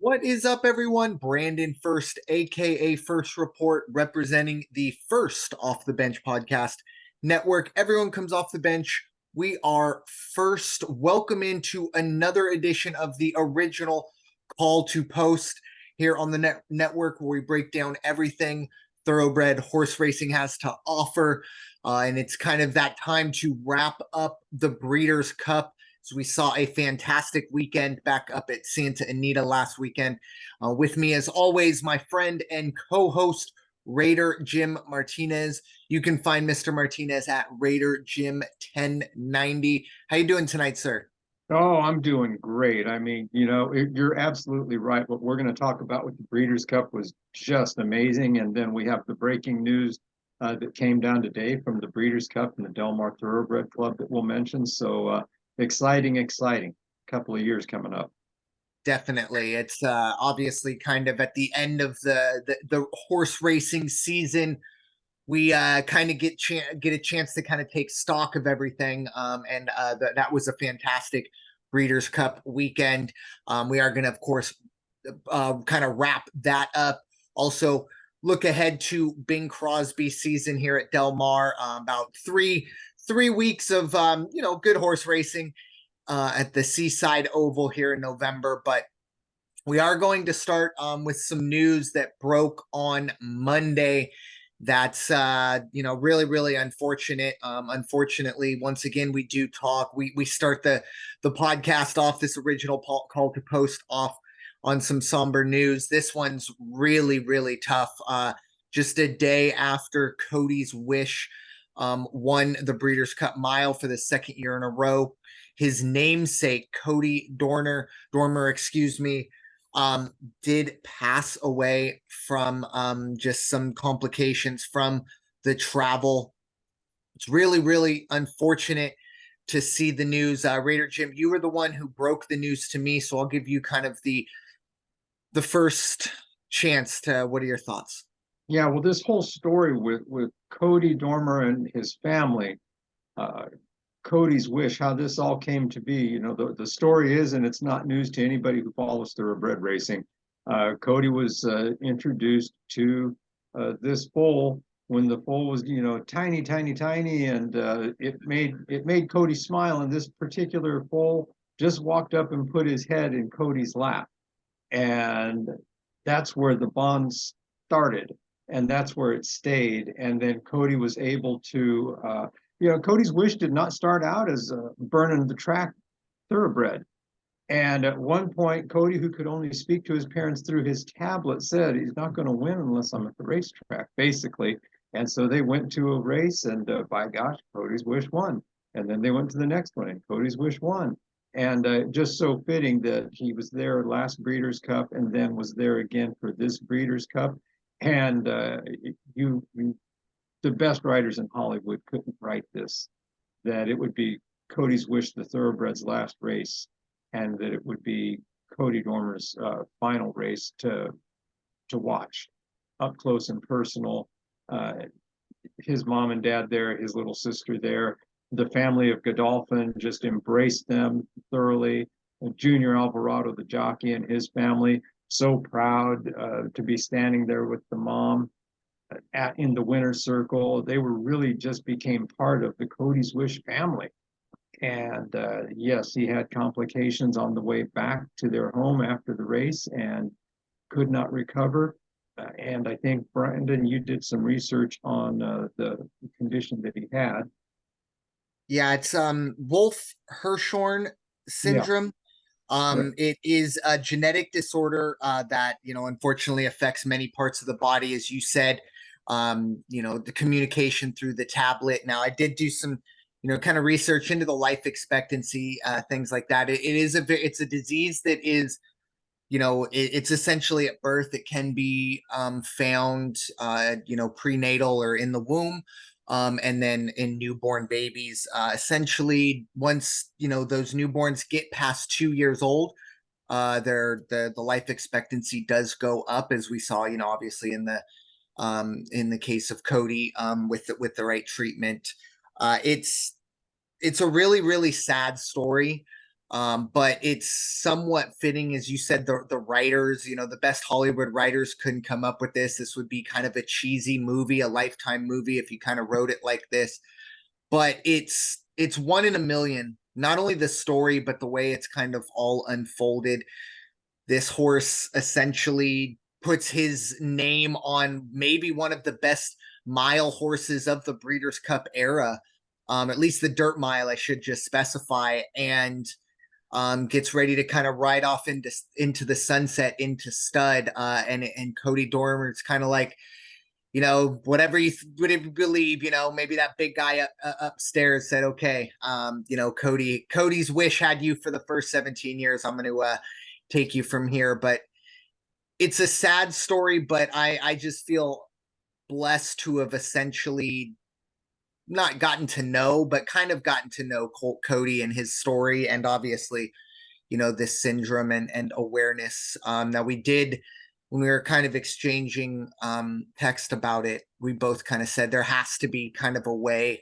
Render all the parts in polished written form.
What is up, everyone? Brandon First, aka First Report, representing the First Off the Bench podcast network. Everyone comes off the bench. We are first. Welcome into another edition of the original Call to Post here on the network, where we break down everything thoroughbred horse racing has to offer. And it's kind of that time to wrap up the Breeders' Cup. So we saw a fantastic weekend back up at Santa Anita last weekend. With me, as always, my friend and co-host, Raider Jim Martinez. You can find Mr. Martinez at Raider Jim 1090. How you doing tonight, sir? Oh, I'm doing great. You're absolutely right. What we're going to talk about with the Breeders' Cup was just amazing. And then we have the breaking news that came down today from the Breeders' Cup and the Del Mar Thoroughbred Club that we'll mention. So exciting couple of years coming up. Definitely. It's obviously kind of at the end of the horse racing season. We kind of get a chance to kind of take stock of everything. And that was a fantastic Breeders' Cup weekend. We are going to, of course, kind of wrap that up. Also, look ahead to Bing Crosby season here at Del Mar. About three weeks of good horse racing at the Seaside Oval here in November. But we are going to start with some news that broke on Monday. That's really unfortunate. Unfortunately, once again, we do talk. We start the podcast off, this original call to post off on some somber news. This one's really tough. Just a day after Cody's Wish won the Breeders' Cup Mile for the second year in a row, his namesake Cody Dormer, excuse me, did pass away from just some complications from the travel. It's really unfortunate to see the news. Raider Jim, you were the one who broke the news to me, so I'll give you kind of the first chance to. What are your thoughts? Yeah, well, this whole story with Cody Dormer and his family, uh, Cody's Wish, how this all came to be. The story is, and it's not news to anybody who follows thoroughbred racing. Cody was introduced to this foal when the foal was, tiny, and it made Cody smile. And this particular foal just walked up and put his head in Cody's lap, and that's where the bond started, and that's where it stayed. And then Cody was able to Cody's Wish did not start out as a burning the track thoroughbred. And at one point, Cody, who could only speak to his parents through his tablet, said he's not going to win unless I'm at the racetrack, basically. And so they went to a race, and by gosh, Cody's Wish won. And then they went to the next one, and Cody's Wish won. And just so fitting that he was there last Breeders' Cup and then was there again for this Breeders' Cup. And the best writers in Hollywood couldn't write this, that it would be Cody's Wish, the thoroughbred's last race, and that it would be Cody Dormer's final race to watch up close and personal. His mom and dad there, his little sister there, the family of Godolphin just embraced them thoroughly. Junior Alvarado, the jockey, and his family, so proud to be standing there with the mom in the winner's circle. They were really just became part of the Cody's Wish family. And yes, he had complications on the way back to their home after the race and could not recover. And I think, Brandon, you did some research on the condition that he had. Yeah, it's Wolf Hirschhorn Yeah, syndrome. right. It is a genetic disorder that unfortunately affects many parts of the body, as you said. The communication through the tablet. Now, I did do some kind of research into the life expectancy, things like that. It's a disease that is it's essentially at birth. It can be found prenatal or in the womb. And then in newborn babies, essentially, once those newborns get past 2 years old, the life expectancy does go up, as we saw, obviously in the case of Cody, with the right treatment. It's a really sad story. But it's somewhat fitting, as you said, the writers, the best Hollywood writers couldn't come up with this. This would be kind of a cheesy movie, a Lifetime movie, if you kind of wrote it like this. But it's one in a million. Not only the story, but the way it's kind of all unfolded. This horse essentially puts his name on maybe one of the best mile horses of the Breeders' Cup era, at least the dirt mile, I should just specify, and gets ready to kind of ride off into the sunset into stud. And Cody Dormer, it's kind of like, whatever you believe, maybe that big guy upstairs said, okay, Cody's wish had you for the first 17 years. I'm going to take you from here. But it's a sad story, but I just feel blessed to have essentially not gotten to know, but kind of gotten to know Cody and his story, and obviously, this syndrome and awareness. Now we did, when we were kind of exchanging text about it, we both kind of said there has to be kind of a way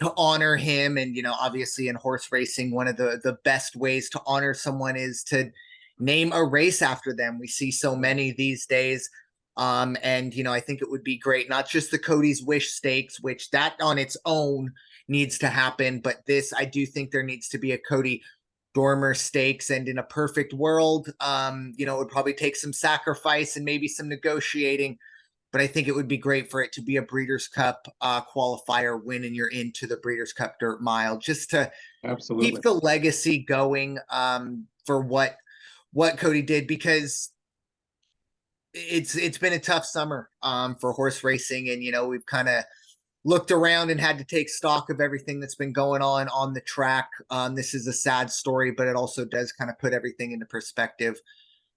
to honor him. And, obviously in horse racing, one of the best ways to honor someone is to name a race after them. We see so many these days. And, I think it would be great, not just the Cody's Wish Stakes, which that on its own needs to happen, but this, I do think there needs to be a Cody Dormer Stakes. And in a perfect world, it would probably take some sacrifice and maybe some negotiating, but I think it would be great for it to be a Breeders' Cup qualifier win, and you're into the Breeders' Cup Dirt Mile, just to Absolutely. keep the legacy going for what Cody did, because it's been a tough summer for horse racing, and we've kind of looked around and had to take stock of everything that's been going on the track. This is a sad story, but it also does kind of put everything into perspective.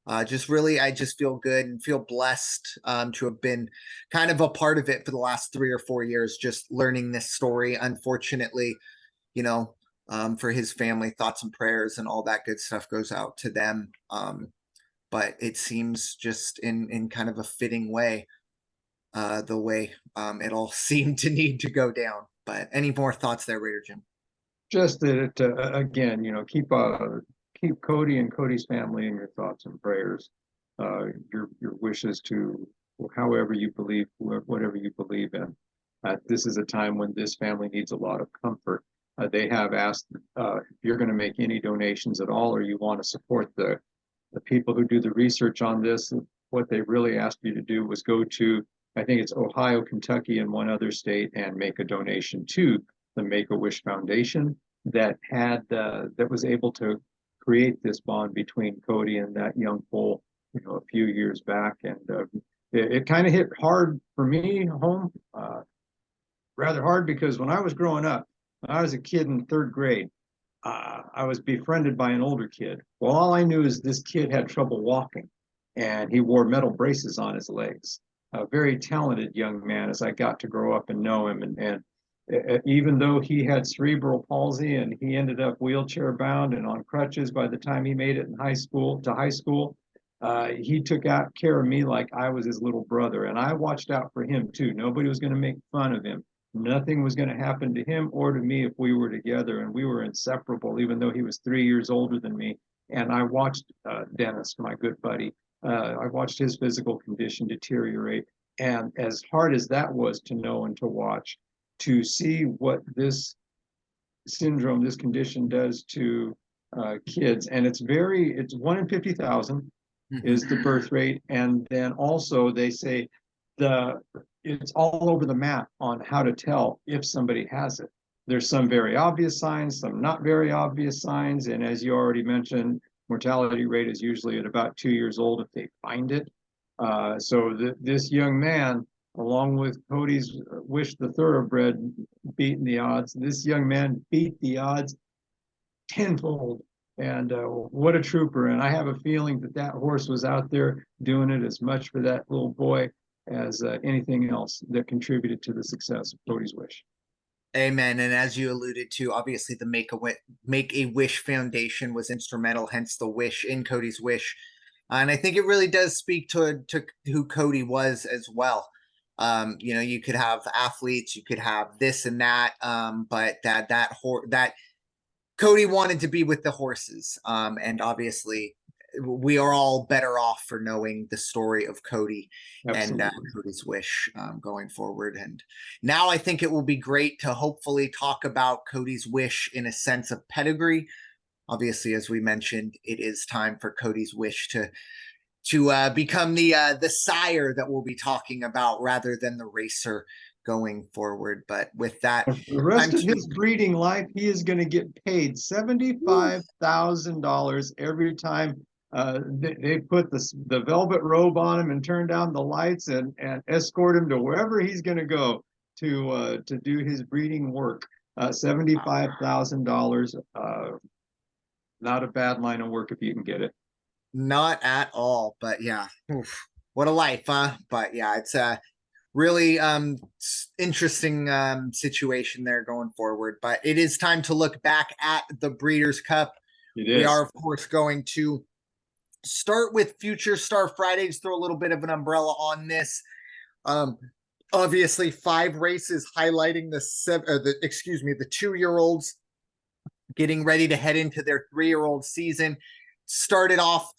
I just feel good and feel blessed to have been kind of a part of it for the last 3 or 4 years, just learning this story. Unfortunately, for his family, thoughts and prayers and all that good stuff goes out to them. But it seems just in kind of a fitting way, the way it all seemed to need to go down. But any more thoughts there, Raider Jim? Just that, again, keep Cody and Cody's family in your thoughts and prayers. Your wishes to however you believe, whatever you believe in. This is a time when this family needs a lot of comfort. They have asked if you're going to make any donations at all, or you want to support the people who do the research on this. What they really asked you to do was go to, I think it's Ohio, Kentucky, and one other state, and make a donation to the Make-A-Wish Foundation that was able to create this bond between Cody and that young foal, a few years back. And it kind of hit hard for me home, rather hard, because when I was growing up, when I was a kid in 3rd grade, I was befriended by an older kid. Well, all I knew is this kid had trouble walking, and he wore metal braces on his legs. A very talented young man as I got to grow up and know him. And even though he had cerebral palsy and he ended up wheelchair bound and on crutches by the time he made it in high school, he took out care of me like I was his little brother. And I watched out for him too. Nobody was going to make fun of him. Nothing was going to happen to him or to me if we were together, and we were inseparable, even though he was 3 years older than me. And I watched Dennis, my good buddy, I watched his physical condition deteriorate. And as hard as that was to know and to watch, to see what this syndrome, this condition does to kids, and it's 1 in 50,000 is the birth rate. And then also they say it's all over the map on how to tell if somebody has it. There's some very obvious signs, some not very obvious signs. And as you already mentioned, mortality rate is usually at about 2 years old if they find it. This young man, along with Cody's Wish the Thoroughbred beating the odds, this young man beat the odds tenfold. And what a trooper. And I have a feeling that horse was out there doing it as much for that little boy as anything else that contributed to the success of Cody's Wish. Amen. And as you alluded to, obviously the Make-A-Wish Foundation was instrumental, hence the wish in Cody's Wish. And I think it really does speak to who Cody was as well. You could have athletes, you could have this and that, but that Cody wanted to be with the horses. And obviously we are all better off for knowing the story of Cody and Absolutely. Cody's wish going forward. And now I think it will be great to hopefully talk about Cody's wish in a sense of pedigree. Obviously, as we mentioned, it is time for Cody's wish to become the sire that we'll be talking about rather than the racer going forward. But with that, For the rest time of to his breeding life, he is going to get paid $75,000 every time they put the velvet robe on him and turn down the lights and escort him to wherever he's going to go to do his breeding work. $75,000, not a bad line of work if you can get it. not at all. But yeah, oof, what a life, huh? But yeah, it's a really interesting situation there going forward. But it is time to look back at the Breeders' Cup. It We is. are, of course, going to start with Future Star Fridays, throw a little bit of an umbrella on this. Um, Obviously, 5 races highlighting the 2-year-olds getting ready to head into their 3-year-old season. Started off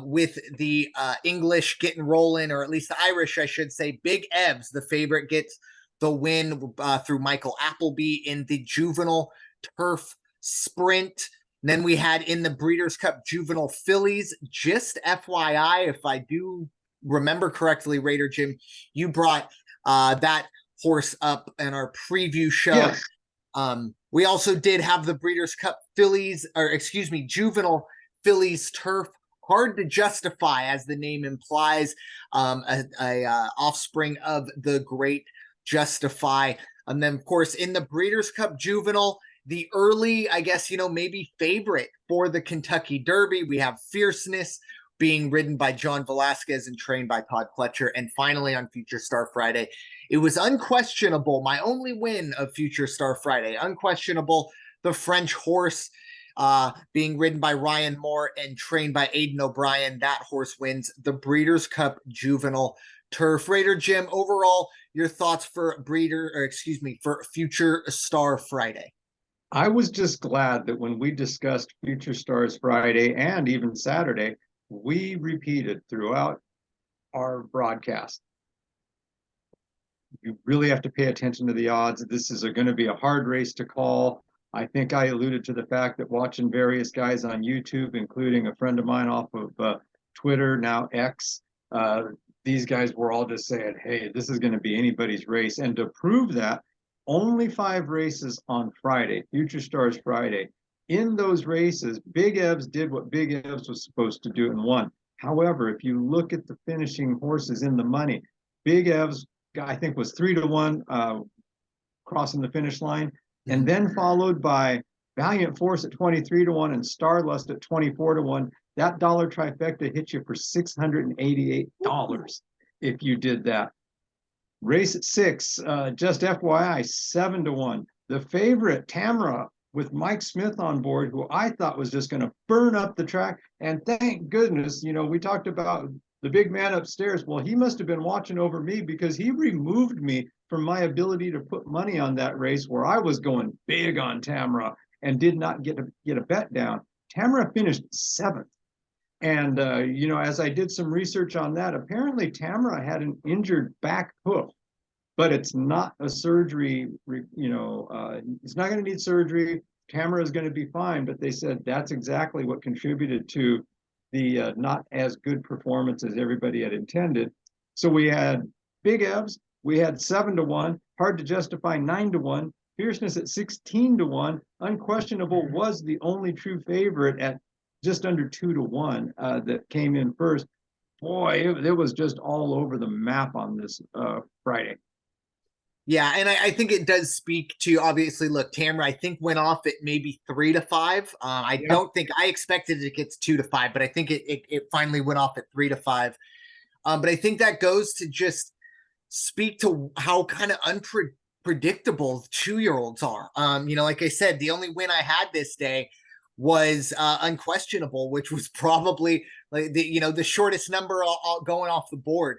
with the English getting rolling, or at least the Irish, I should say. Big Evs, the favorite, gets the win through Michael Appleby in the juvenile turf sprint. And then we had in the Breeders' Cup juvenile fillies. Just FYI, if I do remember correctly, Raider Jim, you brought that horse up in our preview show. Yes. We also did have the Breeders' Cup fillies, or excuse me, juvenile fillies turf. Hard to justify, as the name implies, a offspring of the great Justify. And then, of course, in the Breeders' Cup juvenile, the early, I guess, maybe favorite for the Kentucky Derby, we have Fierceness being ridden by John Velasquez and trained by Todd Pletcher. And finally, on Future Star Friday, it was unquestionable, my only win of Future Star Friday, unquestionable, the French horse being ridden by Ryan Moore and trained by Aidan O'Brien. That horse wins the Breeders' Cup Juvenile Turf. Raider Jim, overall, your thoughts for for Future Star Friday? I was just glad that when we discussed Future Stars Friday and even Saturday, we repeated throughout our broadcast. You really have to pay attention to the odds. This is going to be a hard race to call. I think I alluded to the fact that watching various guys on YouTube, including a friend of mine off of Twitter, now X, these guys were all just saying, hey, this is going to be anybody's race. And to prove that, only 5 races on Friday, Future Stars Friday. In those races, Big Evs did what Big Evs was supposed to do and won. However, if you look at the finishing horses in the money, Big Evs, I think, was 3-1 crossing the finish line, and then followed by Valiant Force at 23-1 and Starlust at 24-1. That dollar trifecta hit you for $688 if you did that. Race at 6, just FYI, 7-1. The favorite, Tamara, with Mike Smith on board, who I thought was just going to burn up the track. And thank goodness, we talked about the big man upstairs. Well, he must have been watching over me, because he removed me from my ability to put money on that race, where I was going big on Tamara and did not get a bet down. Tamara finished 7th. And, as I did some research on that, apparently Tamara had an injured back hoof, but it's not a surgery, it's not going to need surgery. Tamara is going to be fine, but they said that's exactly what contributed to the not as good performance as everybody had intended. So we had Big Evs, we had 7-1, Hard to Justify 9-1, Fierceness at 16-1, Unquestionable was the only true favorite at just under 2-1 that came in first. Boy, it was just all over the map on this Friday. Yeah, and I think it does speak to, obviously, look, Tamara, I think, went off at maybe 3-5. I don't think I expected it gets 2-5, but I think it finally went off at 3-5. But I think that goes to just speak to how kind of unpredictable 2-year-olds are. Like I said, the only win I had this day was Unquestionable, which was probably like the shortest number going off the board.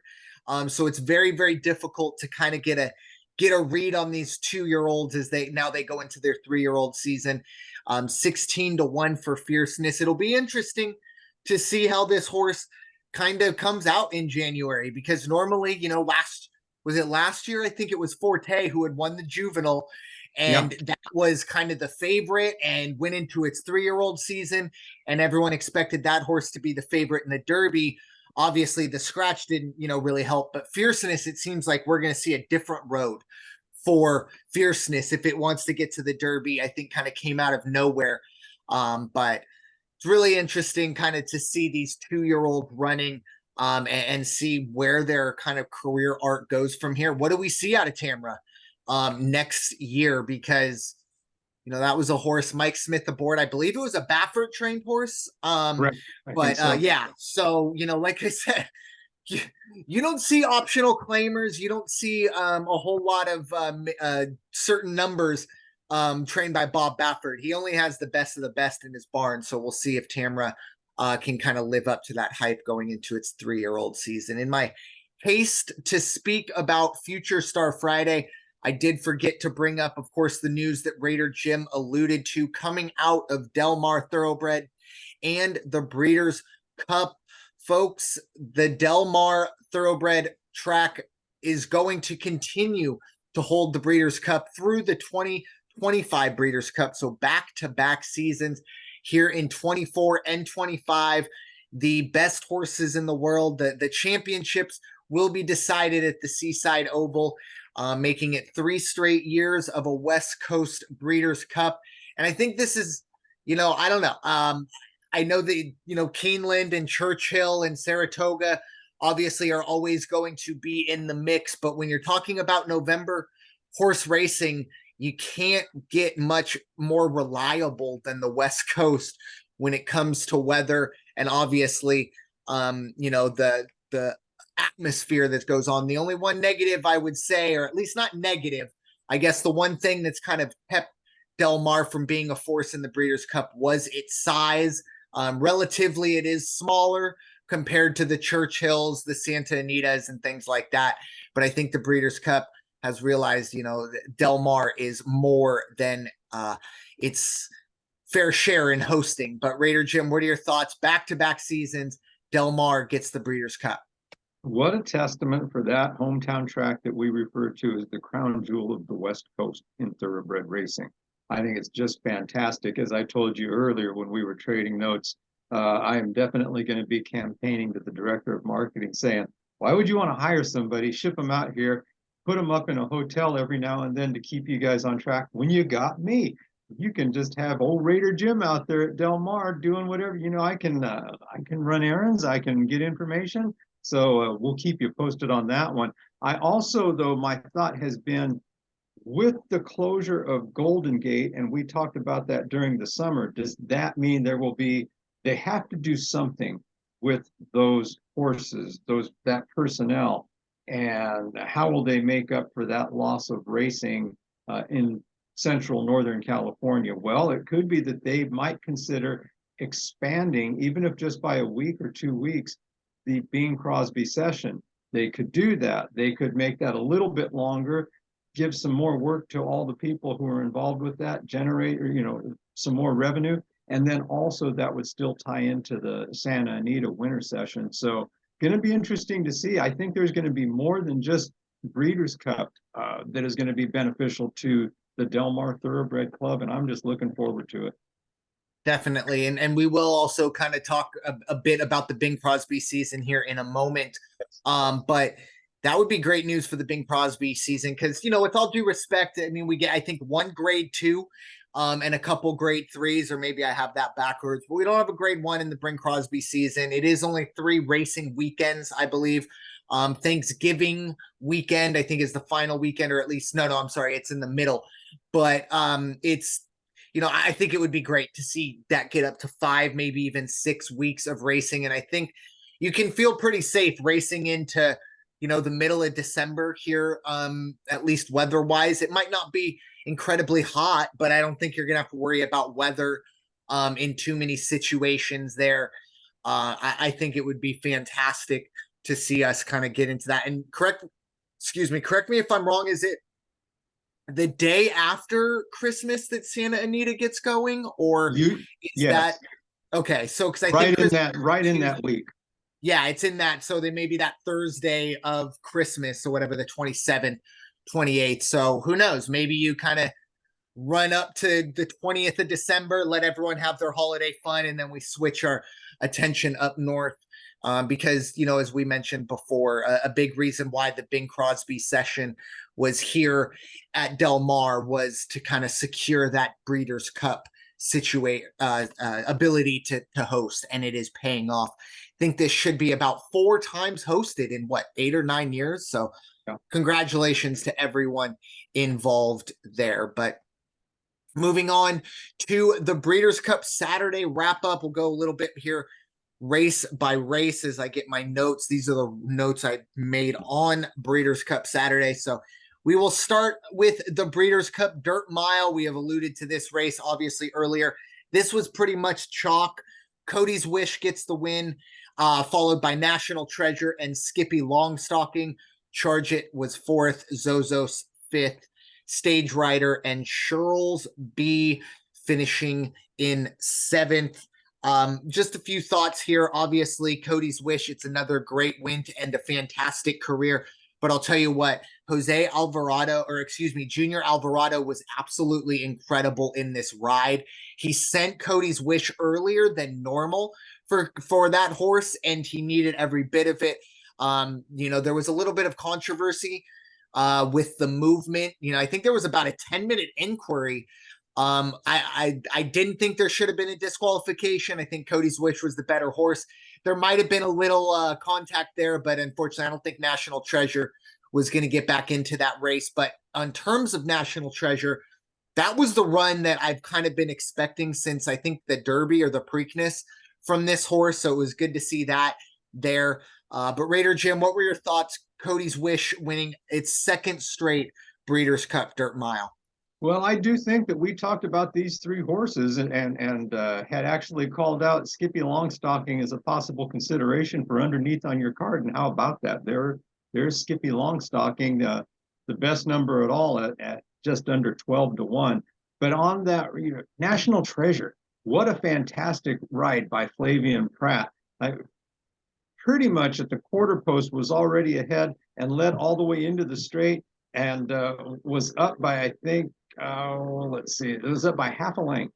So it's very, very difficult to kind of get get a read on these 2-year-olds as they go into their 3-year-old season. 16-1 for Fierceness. It'll be interesting to see how this horse kind of comes out in January, because normally, last year? I think it was Forte who had won the juvenile, and that was kind of the favorite and went into its 3-year-old season, and everyone expected that horse to be the favorite in the Derby. Obviously, the scratch didn't, really help, but Fierceness, it seems like we're going to see a different road for Fierceness if it wants to get to the Derby. I think kind of came out of nowhere. But it's really interesting kind of to see these 2-year-old running and see where their kind of career arc goes from here. What do we see out of Tamra next year? Because that was a horse, Mike Smith aboard. I believe it was a Baffert trained horse. Right. But so. Yeah. So, like I said, you don't see optional claimers. You don't see a whole lot of certain numbers trained by Bob Baffert. He only has the best of the best in his barn. So we'll see if Tamra can kind of live up to that hype going into its 3-year-old season. In my haste to speak about Future Star Friday, I did forget to bring up, of course, the news that Raider Jim alluded to coming out of Del Mar Thoroughbred and the Breeders' Cup. Folks, the Del Mar Thoroughbred track is going to continue to hold the Breeders' Cup through the 2025 Breeders' Cup. So back-to-back seasons here in 24 and 25. The best horses in the world, the championships will be decided at the Seaside Oval, making it 3 straight years of a West Coast Breeders' Cup. And I think this is, I don't know. I know that, Keeneland and Churchill and Saratoga obviously are always going to be in the mix. But when you're talking about November horse racing, you can't get much more reliable than the West Coast when it comes to weather. And obviously, the atmosphere that goes on. The only one negative I would say, or at least not negative, I guess the one thing that's kind of kept Del Mar from being a force in the Breeders' Cup was its size. Relatively, it is smaller compared to the Churchills, the Santa Anitas, and things like that. But I think the Breeders' Cup has realized, Del Mar is more than its fair share in hosting. But Raider Jim, what are your thoughts? Back-to-back seasons, Del Mar gets the Breeders' Cup. What a testament for that hometown track that we refer to as the crown jewel of the West Coast in thoroughbred racing. I think it's just fantastic. As I told you earlier when we were trading notes, I am definitely going to be campaigning to the director of marketing saying, why would you want to hire somebody, ship them out here, put them up in a hotel every now and then to keep you guys on track when you got me? You can just have old Raider Jim out there at Del Mar doing whatever. I can run errands. I can get information. So we'll keep you posted on that one. I also, though, my thought has been with the closure of Golden Gate, and we talked about that during the summer, does that mean they have to do something with those horses, that personnel, and how will they make up for that loss of racing in central Northern California? Well, it could be that they might consider expanding, even if just by a week or 2 weeks, the Bing Crosby session. They could do that. They could make that a little bit longer, give some more work to all the people who are involved with that, generate, some more revenue. And then also that would still tie into the Santa Anita winter session. So going to be interesting to see. I think there's going to be more than just Breeders' Cup that is going to be beneficial to the Del Mar Thoroughbred Club. And I'm just looking forward to it. Definitely. And we will also kind of talk a bit about the Bing Crosby season here in a moment. But that would be great news for the Bing Crosby season because, with all due respect, I mean, we get, I think, 1 grade 2 and a couple grade 3s, or maybe I have that backwards. But we don't have a grade 1 in the Bing Crosby season. It is only 3 racing weekends, I believe. Thanksgiving weekend, I think, is the final weekend, or at least, no, I'm sorry, it's in the middle. But it's, I think it would be great to see that get up to 5, maybe even 6 weeks of racing. And I think you can feel pretty safe racing into, the middle of December here, at least weather-wise. It might not be incredibly hot, but I don't think you're going to have to worry about weather in too many situations there. I think it would be fantastic to see us kind of get into that. And correct me if I'm wrong, is it the day after Christmas that Santa Anita gets going, or is that Yes, okay? So because I think Christmas, right in that week. yeah, it's in that. So they may be that Thursday of Christmas or whatever, the 27th, 28th. So who knows? Maybe you kind of run up to the 20th of December, let everyone have their holiday fun, and then we switch our attention up north. Because, as we mentioned before, a big reason why the Bing Crosby session was here at Del Mar was to kind of secure that Breeders' Cup ability to host, and it is paying off. I think this should be about 4 times hosted in what, 8 or 9 years. So, Yeah. congratulations to everyone involved there. But moving on to the Breeders' Cup Saturday wrap up, we'll go a little bit here race by race as I get my notes. These are the notes I made on Breeders' Cup Saturday. So we will start with the Breeders' Cup Dirt Mile. We have alluded to this race obviously earlier. This was pretty much chalk. Cody's Wish gets the win, followed by National Treasure and Skippy Longstocking. Charge It was fourth, Zozos fifth, Stage Rider and Shirls B finishing in seventh. Just a few thoughts here. Obviously, Cody's Wish, it's another great win to end a fantastic career. But I'll tell you what, Junior Alvarado was absolutely incredible in this ride. He sent Cody's Wish earlier than normal for that horse, and he needed every bit of it. There was a little bit of controversy with the movement. I think there was about a 10-minute inquiry. I didn't think there should have been a disqualification. I think Cody's Wish was the better horse. There might have been a little contact there, but unfortunately, I don't think National Treasure was going to get back into that race. But in terms of National Treasure, that was the run that I've kind of been expecting since I think the Derby or the Preakness from this horse. So it was good to see that there. But Raider Jim, what were your thoughts? Cody's Wish winning its second straight Breeders' Cup Dirt Mile. Well, I do think that we talked about these 3 horses and had actually called out Skippy Longstocking as a possible consideration for underneath on your card. And how about that? There's Skippy Longstocking, the best number at all at just under 12-1. But on that, National Treasure, what a fantastic ride by Flavian Pratt. Pretty much at the quarter post was already ahead and led all the way into the straight and was up by, I think, let's see, it was up by half a length.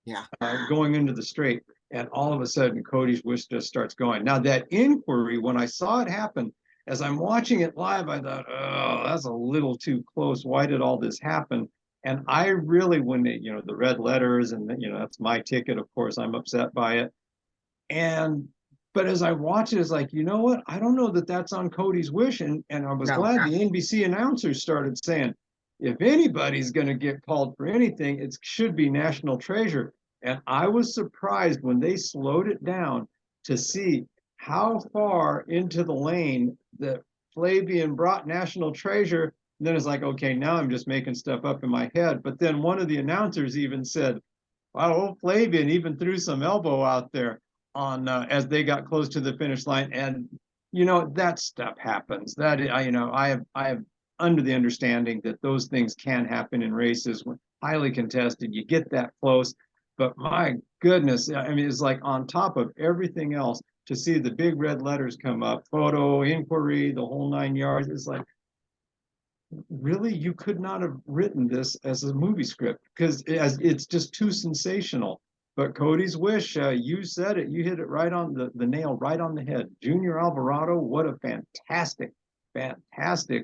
Yeah. Going into the straight. And all of a sudden, Cody's Wish just starts going. Now, that inquiry, when I saw it happen, as I'm watching it live, I thought, oh, that's a little too close. Why did all this happen? And I really, when they, the red letters and, that's my ticket, of course, I'm upset by it. But as I watch it, it's like, you know what? I don't know that that's on Cody's Wish. And I was glad the NBC announcers started saying, if anybody's going to get called for anything, it should be National Treasure. And I was surprised when they slowed it down to see how far into the lane that Flavian brought National Treasure. And then it's like, okay, now I'm just making stuff up in my head. But then one of the announcers even said, wow, Flavian even threw some elbow out there on as they got close to the finish line. And that stuff happens. That I have under the understanding that those things can happen in races when highly contested. You get that close, but my goodness, I mean, it's like on top of everything else to see the big red letters come up, photo, inquiry, the whole 9 yards. It's like, really, you could not have written this as a movie script because it's just too sensational. But Cody's Wish, you said it, you hit it right on the nail, right on the head. Junior Alvarado, what a fantastic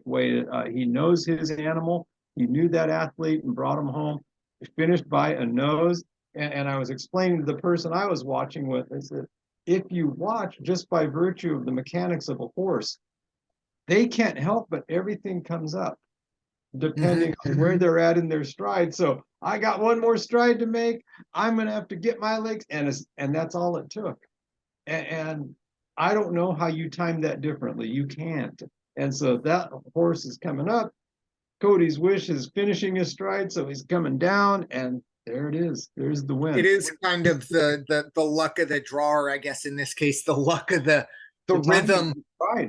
way. He knows his animal. He knew that athlete and brought him home. He finished by a nose. And I was explaining to the person I was watching with, I said, if you watch just by virtue of the mechanics of a horse, they can't help but everything comes up depending on where they're at in their stride. So I got one more stride to make. I'm going to have to get my legs. And that's all it took. And I don't know how you time that differently. You can't. And so that horse is coming up. Cody's Wish is finishing his stride. So he's coming down and there it is. There's the win. It is kind of the luck of the drawer, I guess, in this case, the luck of the rhythm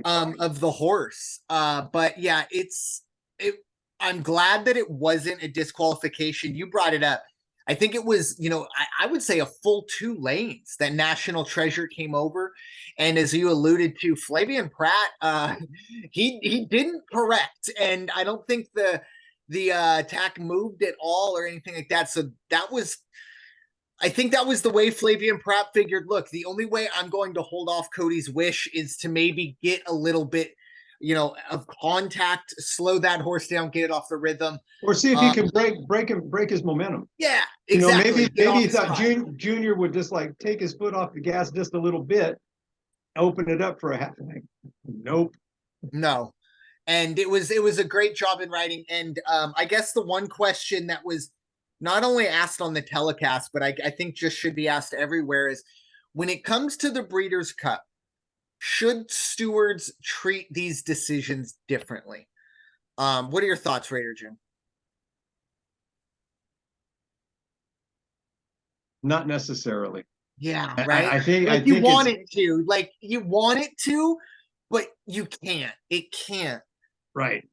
of the horse. But yeah, I'm glad that it wasn't a disqualification. You brought it up. I think it was, I would say a full 2 lanes that National Treasure came over. And as you alluded to, Flavian Pratt, he didn't correct. And I don't think the attack moved at all or anything like that. So I think that was the way Flavian Pratt figured, look, the only way I'm going to hold off Cody's wish is to maybe get a little bit, of contact, slow that horse down, get it off the rhythm. Or see if he can break his momentum. Yeah, exactly. Maybe he thought Junior would just like take his foot off the gas just a little bit, open it up for a half length. Nope. No. And it was a great job in writing. And I guess the one question that was not only asked on the telecast, but I think just should be asked everywhere is, when it comes to the Breeders' Cup, should stewards treat these decisions differently? What are your thoughts, Raider Jim? Not necessarily. Yeah, right. I think you want it to, but you can't. It can't. Right.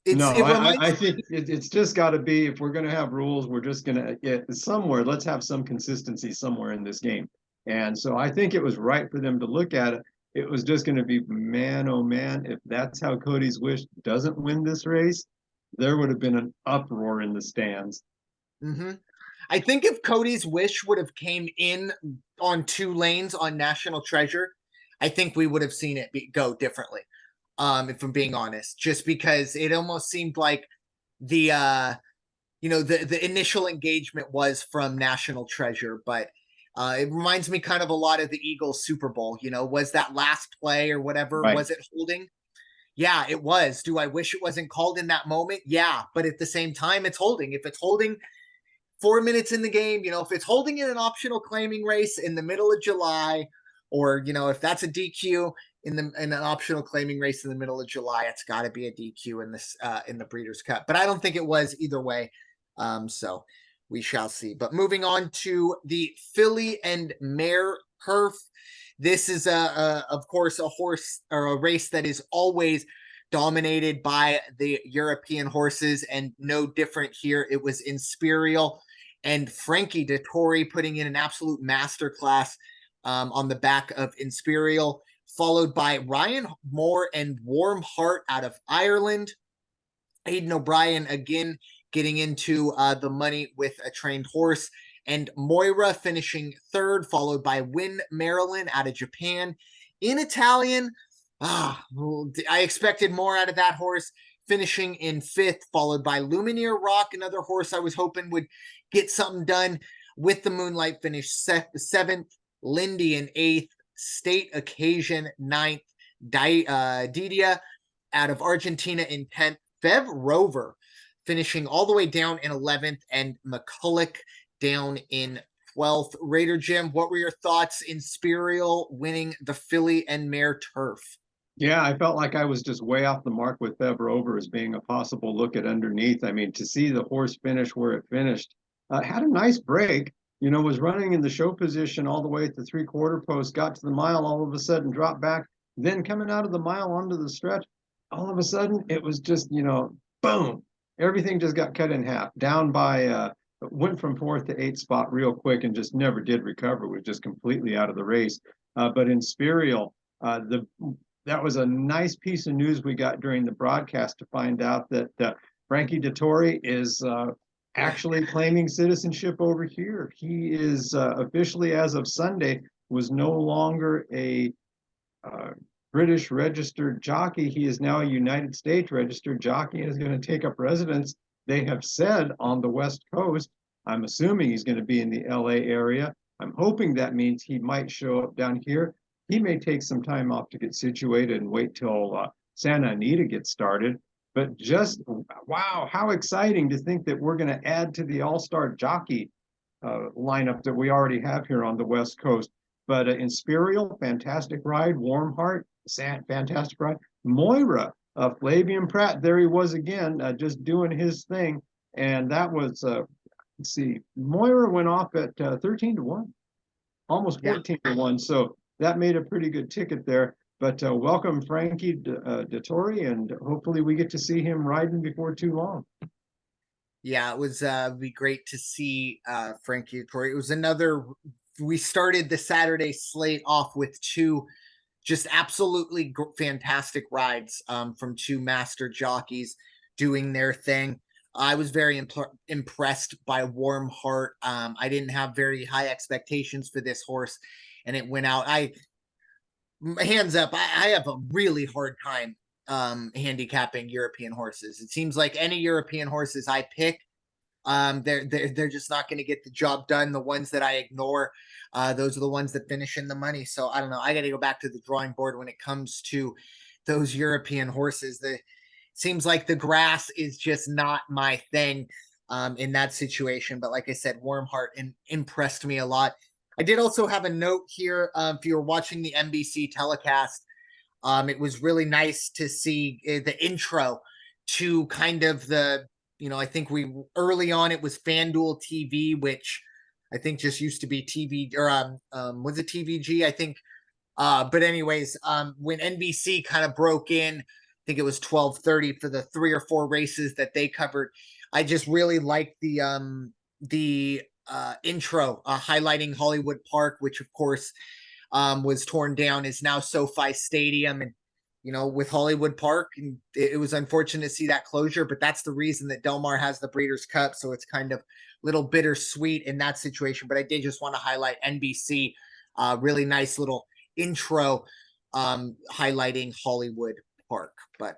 No, I think it's just got to be, if we're going to have rules, we're just going to get somewhere. Let's have some consistency somewhere in this game. And so I think it was right for them to look at it. It was just going to be, man, oh man, if that's how Cody's Wish doesn't win this race, there would have been an uproar in the stands. Mm-hmm. I think if Cody's Wish would have came in on 2 lanes on National Treasure, I think we would have seen it go differently. If I'm being honest, just because it almost seemed like the initial engagement was from National Treasure, but it reminds me kind of a lot of the Eagles Super Bowl. Was that last play or whatever? Right. Was it holding? Yeah, it was. Do I wish it wasn't called in that moment? Yeah, but at the same time, it's holding. If it's holding 4 minutes in the game, if it's holding in an optional claiming race in the middle of July, or if that's a DQ in an optional claiming race in the middle of July, it's got to be a DQ in the Breeders' Cup. But I don't think it was either way. So we shall see. But moving on to the Filly and Mare Turf. This is of course a horse or a race that is always dominated by the European horses, and no different here. It was Inspirial and Frankie Dettori putting in an absolute masterclass on the back of Inspirial, followed by Ryan Moore and Warm Heart out of Ireland. Aidan O'Brien again getting into the money with a trained horse, and Moira finishing 3rd, followed by Win Maryland out of Japan. In Italian, I expected more out of that horse, finishing in 5th, followed by Lumineer Rock, another horse I was hoping would get something done with the Moonlight finish 7th, Lindy in 8th, State Occasion 9th, Didia out of Argentina in 10th, Fev Rover finishing all the way down in 11th, and McCulloch down in 12th. Raider Jim, what were your thoughts in Spirial winning the Filly and Mare Turf? Yeah, I felt like I was just way off the mark with Fev Rover as being a possible look at underneath. I mean, to see the horse finish where it finished, had a nice break, was running in the show position all the way at the 3/4 post, got to the mile, all of a sudden dropped back, then coming out of the mile onto the stretch, all of a sudden it was just, boom, everything just got cut in half, down by, went from 4th to 8th spot real quick and just never did recover, was just completely out of the race. But in Spirial, that was a nice piece of news we got during the broadcast to find out that Frankie Dettori is actually claiming citizenship over here. He is officially, as of Sunday, was no longer a British registered jockey. He is now a United States registered jockey and is going to take up residence, they have said, on the West Coast. I'm assuming he's going to be in the LA area. I'm hoping that means he might show up down here. He may take some time off to get situated and wait till Santa Anita gets started. But just, wow, how exciting to think that we're going to add to the all-star jockey lineup that we already have here on the West Coast. But Inspirial, fantastic ride. Warm Heart, fantastic ride. Moira, Flavian Pratt, there he was again, just doing his thing. And that was, let's see, Moira went off at 13-1, almost 14-1. So that made a pretty good ticket there. But welcome, Frankie Dettori, and hopefully we get to see him riding before too long. Yeah, it was be great to see Frankie Dettori. It was another. We started the Saturday slate off with two just absolutely fantastic rides from two master jockeys doing their thing. I was very impressed by Warm Heart. I didn't have very high expectations for this horse, and it went out. I hands up, I have a really hard time handicapping European horses. It seems like any European horses I pick, they're just not going to get the job done. The ones that I ignore, those are the ones that finish in the money. So I don't know. I got to go back to the drawing board when it comes to those European horses. The seems like the grass is just not my thing in that situation. But like I said, Warm Heart impressed me a lot. I did also have a note here. If you were watching the NBC telecast, it was really nice to see the intro to kind of the, I think we early on it was FanDuel TV, which I think just used to be TV or was it TVG? I think. But anyways, when NBC kind of broke in, I think it was 12:30 for the 3 or 4 races that they covered. I just really liked the intro highlighting Hollywood Park, which of course was torn down, is now SoFi Stadium. And, with Hollywood Park, and it was unfortunate to see that closure, but that's the reason that Del Mar has the Breeders' Cup. So it's kind of a little bittersweet in that situation. But I did just want to highlight NBC, really nice little intro highlighting Hollywood Park. But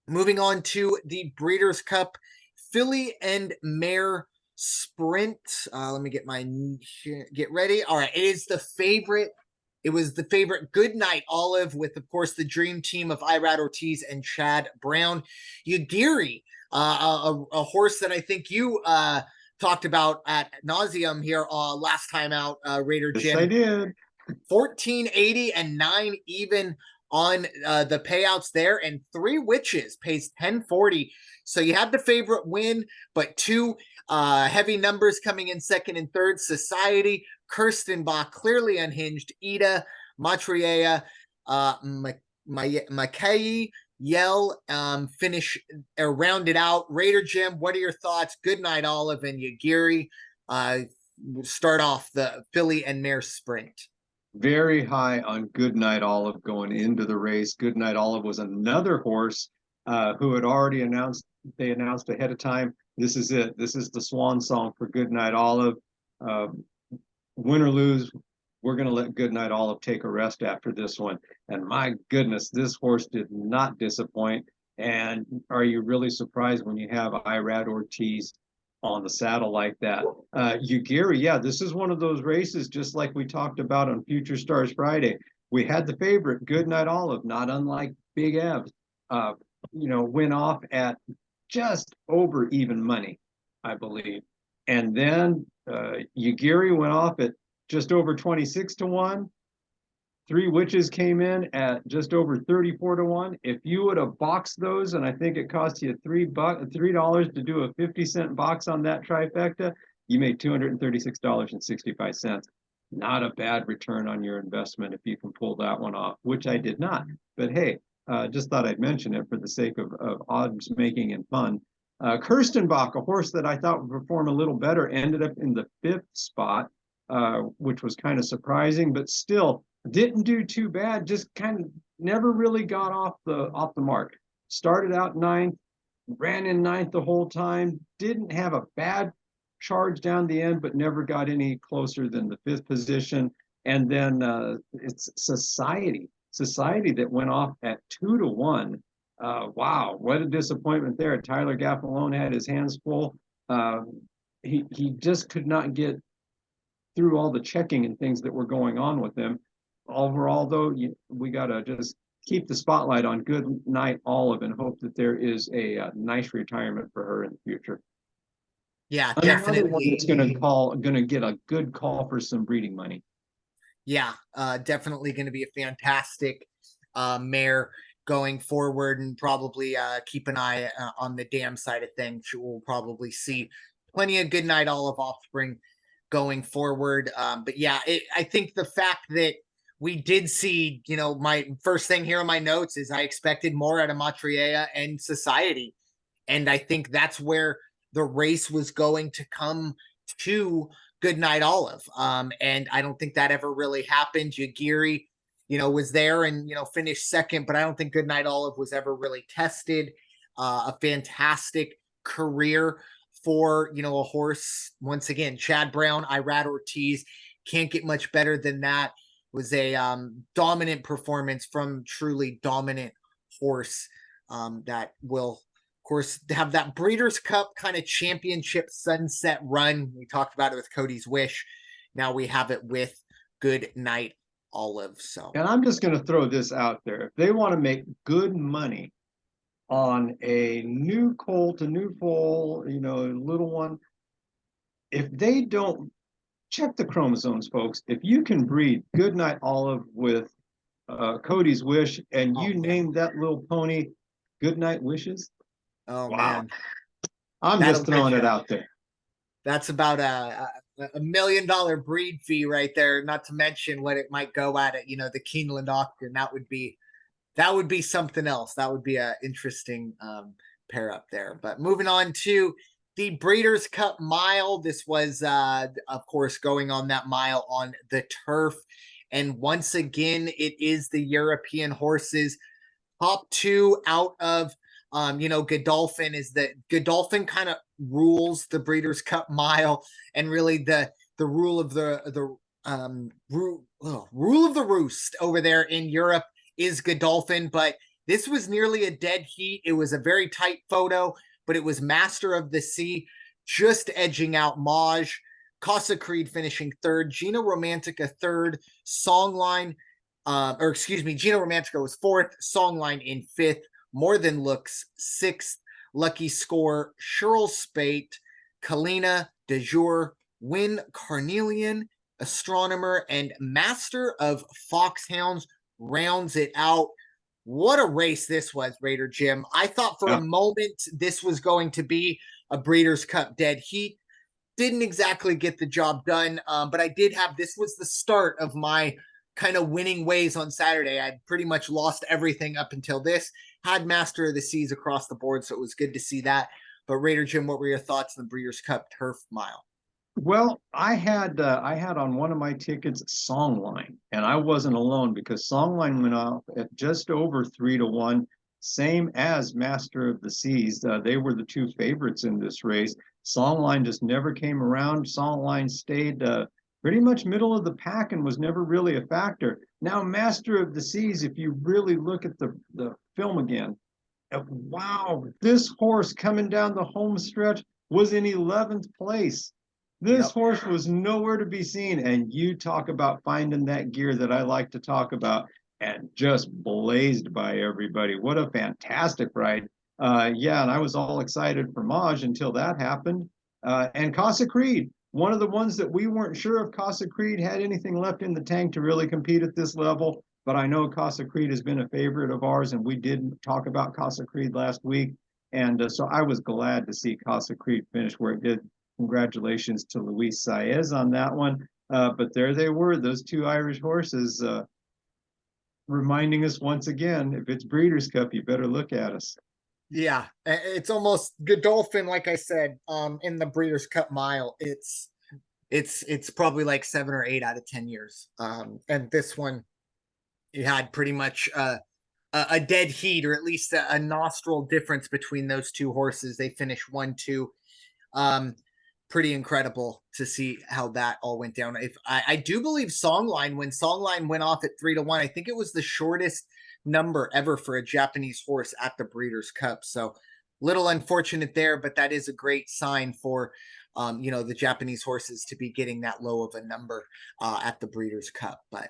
moving on to the Breeders' Cup filly and mare sprint. Let me get ready. All right, it is the favorite. It was the favorite Good Night Olive with, of course, the dream team of Irad Ortiz and Chad Brown. Yugiri, a horse that I think you talked about at nauseum here last time out, Raider Jim. Yes, I did. 1480 and 9 even on the payouts there, and 3 Witches pays 1040. So you had the favorite win, but 2 heavy numbers coming in second and third. Society, Kirstenbach, clearly unhinged. Ida, Matriea, Mackay, Yell, finish or round it out. Raider Jim, what are your thoughts? Good Night Olive and Yagiri start off the filly and mare sprint. Very high on Goodnight Olive going into the race. Goodnight Olive was another horse who had already announced, they announced ahead of time, this is it. This is the swan song for Goodnight Olive. Win or lose, we're going to let Goodnight Olive take a rest after this one. And my goodness, this horse did not disappoint. And are you really surprised when you have Irad Ortiz on the saddle like that? Yugiri, yeah, this is one of those races, just like we talked about on Future Stars Friday. We had the favorite, Goodnight Olive, not unlike Big Evs, went off at just over even money, I believe. And then Yugiri went off at just over 26 to 1. 3 Witches came in at just over 34 to 1. If you would have boxed those, and I think it cost you $3 to do a 50-cent box on that trifecta, you made $236.65. Not a bad return on your investment if you can pull that one off, which I did not. But hey, just thought I'd mention it for the sake of odds making and fun. Kirstenbach, a horse that I thought would perform a little better, ended up in the 5th spot, which was kind of surprising, but still didn't do too bad. Just kind of never really got off the mark. Started out 9th, ran in 9th the whole time. Didn't have a bad charge down the end, but never got any closer than the 5th position. And then it's Society that went off at 2 to 1. Wow, what a disappointment there. Tyler Gaffalone had his hands full. He just could not get through all the checking and things that were going on with him. Overall, though, we got to just keep the spotlight on Good Night Olive and hope that there is a nice retirement for her in the future. Yeah, definitely. It's definitely. going to get a good call for some breeding money. Yeah, definitely going to be a fantastic mare going forward, and probably keep an eye on the dam side of things. We'll probably see plenty of Good Night Olive offspring going forward. But yeah, I think the fact that we did see, my first thing here in my notes is I expected more out of Maitreya and Society. And I think that's where the race was going to come to Goodnight Olive. And I don't think that ever really happened. Yagiri, was there and, finished second, but I don't think Goodnight Olive was ever really tested. A fantastic career for, a horse. Once again, Chad Brown, Irad Ortiz, can't get much better than that. Was a dominant performance from truly dominant horse that will, of course, have that Breeders' Cup kind of championship sunset run. We talked about it with Cody's Wish. Now we have it with Good Night Olive. So, and I'm just going to throw this out there. If they want to make good money on a new colt, a new foal, little one, if they don't check the chromosomes, folks, if you can breed Goodnight Olive with Cody's Wish and you name that little pony Goodnight Wishes, wow, man, I'm just throwing it out there. That's about $1 million breed fee right there. Not to mention what it might go at the Keeneland auction. That would be something else. That would be an interesting pair up there. But moving on to the Breeders' Cup Mile. This was, of course, going on that mile on the turf. And once again, it is the European horses. Top two out of, Godolphin is that Godolphin kind of rules the Breeders' Cup Mile, and really the rule of the rule of the roost over there in Europe is Godolphin. But this was nearly a dead heat. It was a very tight photo, but it was Master of the Sea just edging out Maj. Casa Creed finishing third, Gina Romantica third, Songline, Gina Romantica was fourth, Songline in fifth, More Than Looks sixth, Lucky Score, Cheryl Spate, Kalina, De Jour, Win Carnelian, Astronomer, and Master of Foxhounds rounds it out. What a race this was, Raider Jim. I thought for a moment this was going to be a Breeders' Cup dead heat. Didn't exactly get the job done, but I did have, this was the start of my kind of winning ways on Saturday. I'd pretty much lost everything up until this. Had Master of the Seas across the board, so it was good to see that. But Raider Jim, what were your thoughts on the Breeders' Cup Turf Mile? Well, I had on one of my tickets Songline, and I wasn't alone because Songline went off at just over 3-1, same as Master of the Seas. They were the two favorites in this race. Songline just never came around. Songline stayed pretty much middle of the pack and was never really a factor. Now, Master of the Seas, if you really look at the film again, wow, this horse coming down the home stretch was in 11th place. This horse was nowhere to be seen. And you talk about finding that gear that I like to talk about, and just blazed by everybody. What a fantastic ride. And I was all excited for Maj until that happened. And Casa Creed, one of the ones that we weren't sure if Casa Creed had anything left in the tank to really compete at this level. But I know Casa Creed has been a favorite of ours, and we did talk about Casa Creed last week. And so I was glad to see Casa Creed finish where it did. Congratulations to Luis Saez on that one. But there they were, those two Irish horses, reminding us once again, if it's Breeders' Cup, you better look at us. Yeah, it's almost Godolphin, like I said, in the Breeders' Cup Mile. It's probably like 7 or 8 out of 10 years. And this one, you had pretty much a dead heat, or at least a nostril difference between those two horses. They finished 1-2. Pretty incredible to see how that all went down. If I do believe Songline, when Songline went off at 3-1, I think it was the shortest number ever for a Japanese horse at the Breeders' Cup. So little unfortunate there, but that is a great sign for the Japanese horses to be getting that low of a number at the Breeders' Cup. But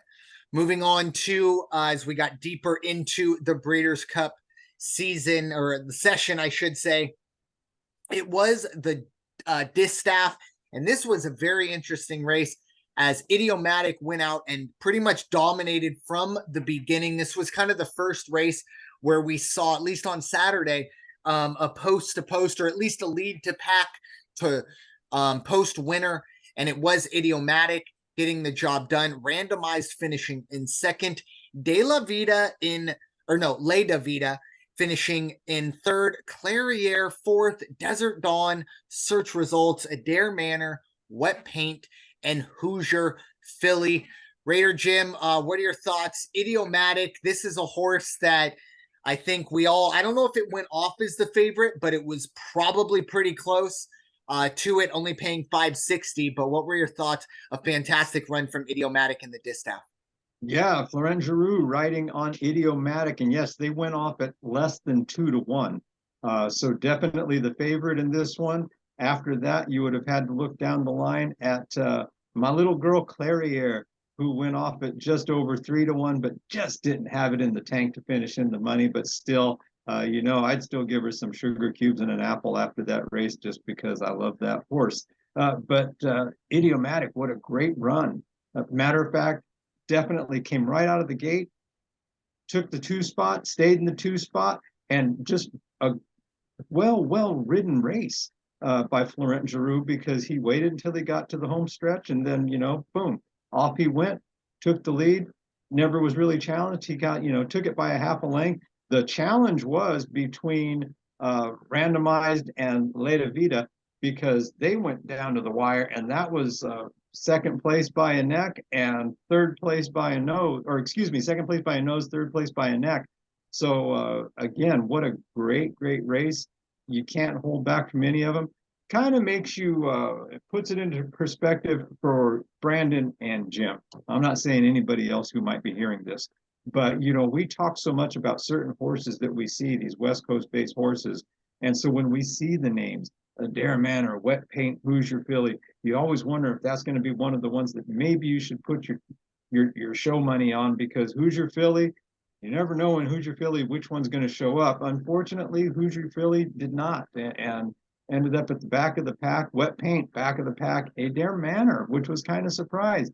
moving on to as we got deeper into the Breeders' Cup season, or the session, I should say, it was the distaff, and this was a very interesting race as Idiomatic went out and pretty much dominated from the beginning. This was kind of the first race where we saw, at least on Saturday, a post to post, or at least a lead to pack to post winner, and it was Idiomatic. getting the job done. Randomized finishing in second. De La Vida Le Da Vida finishing in third. Clairiere fourth. Desert Dawn, Search Results, Adair Manor, Wet Paint, and Hoosier Philly. Raider Jim, what are your thoughts? Idiomatic. This is a horse that I think I don't know if it went off as the favorite, but it was probably pretty close to it, only paying 560. But what were your thoughts? A fantastic run from Idiomatic in the distaff. Yeah, Florent Giroux riding on Idiomatic, and yes, they went off at less than 2-1. So definitely the favorite in this one. After that, you would have had to look down the line at my little girl Clairiere, who went off at just over 3-1, but just didn't have it in the tank to finish in the money. But still, I'd still give her some sugar cubes and an apple after that race just because I love that horse. But Idiomatic, what a great run. Matter of fact, definitely came right out of the gate, took the 2 spot, stayed in the 2 spot, and just a well ridden race by Florent Giroux, because he waited until he got to the home stretch, and then boom, off he went, took the lead, never was really challenged. He got took it by a half a length. The challenge was between Randomized and Le Da Vida, because they went down to the wire, and that was second place by a neck and third place by a nose, or excuse me, second place by a nose, third place by a neck. So again, what a great race. You can't hold back from any of them. Kind of makes you, it puts it into perspective for Brandon and Jim. I'm not saying anybody else who might be hearing this, but we talk so much about certain horses that we see, these West Coast based horses. And so when we see the names, Adair Manor, Wet Paint, Hoosier Philly, you always wonder if that's going to be one of the ones that maybe you should put your show money on, because Hoosier Philly, you never know in Hoosier Philly which one's going to show up. Unfortunately, Hoosier Philly did not, and ended up at the back of the pack. Wet Paint, back of the pack. Adair Manor, which was kind of surprised,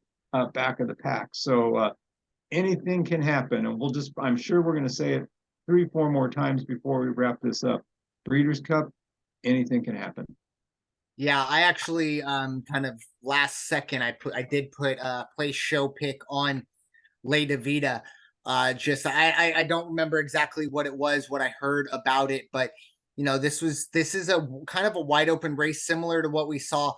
back of the pack. So anything can happen, and I'm sure we're going to say it 3-4 more times before we wrap this up. Breeders' Cup, anything can happen. Yeah, I actually kind of last second I did put a place show pick on Le Da Vida. I don't remember exactly what it was, what I heard about it, but this is a kind of a wide open race, similar to what we saw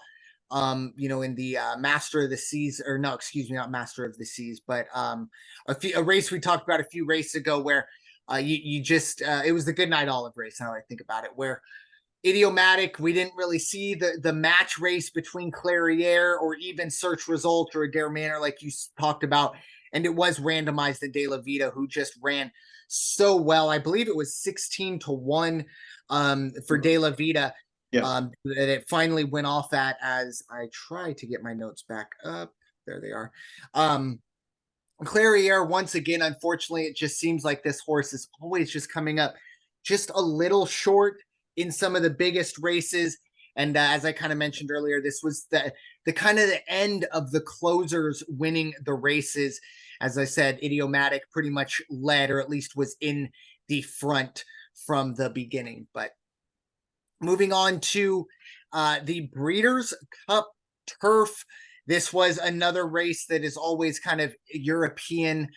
in the Master of the Seas, or no, excuse me, not Master of the Seas, but a race we talked about a few races ago where you just it was the Good Night Olive race, now I think about it, where Idiomatic, we didn't really see the match race between Clairiere or even Search Result or Adair Manor like you talked about. And it was randomized in De La Vida, who just ran so well. I believe it was 16-1 for De La Vida. Yeah. That it finally went off at, as I try to get my notes back up. There they are. Clairiere, once again, unfortunately, it just seems like this horse is always just coming up just a little short in some of the biggest races. And as I kind of mentioned earlier, this was the kind of the end of the closers winning the races. As I said, Idiomatic pretty much led, or at least was in the front from the beginning. But moving on to the Breeders' Cup Turf. This was another race that is always kind of European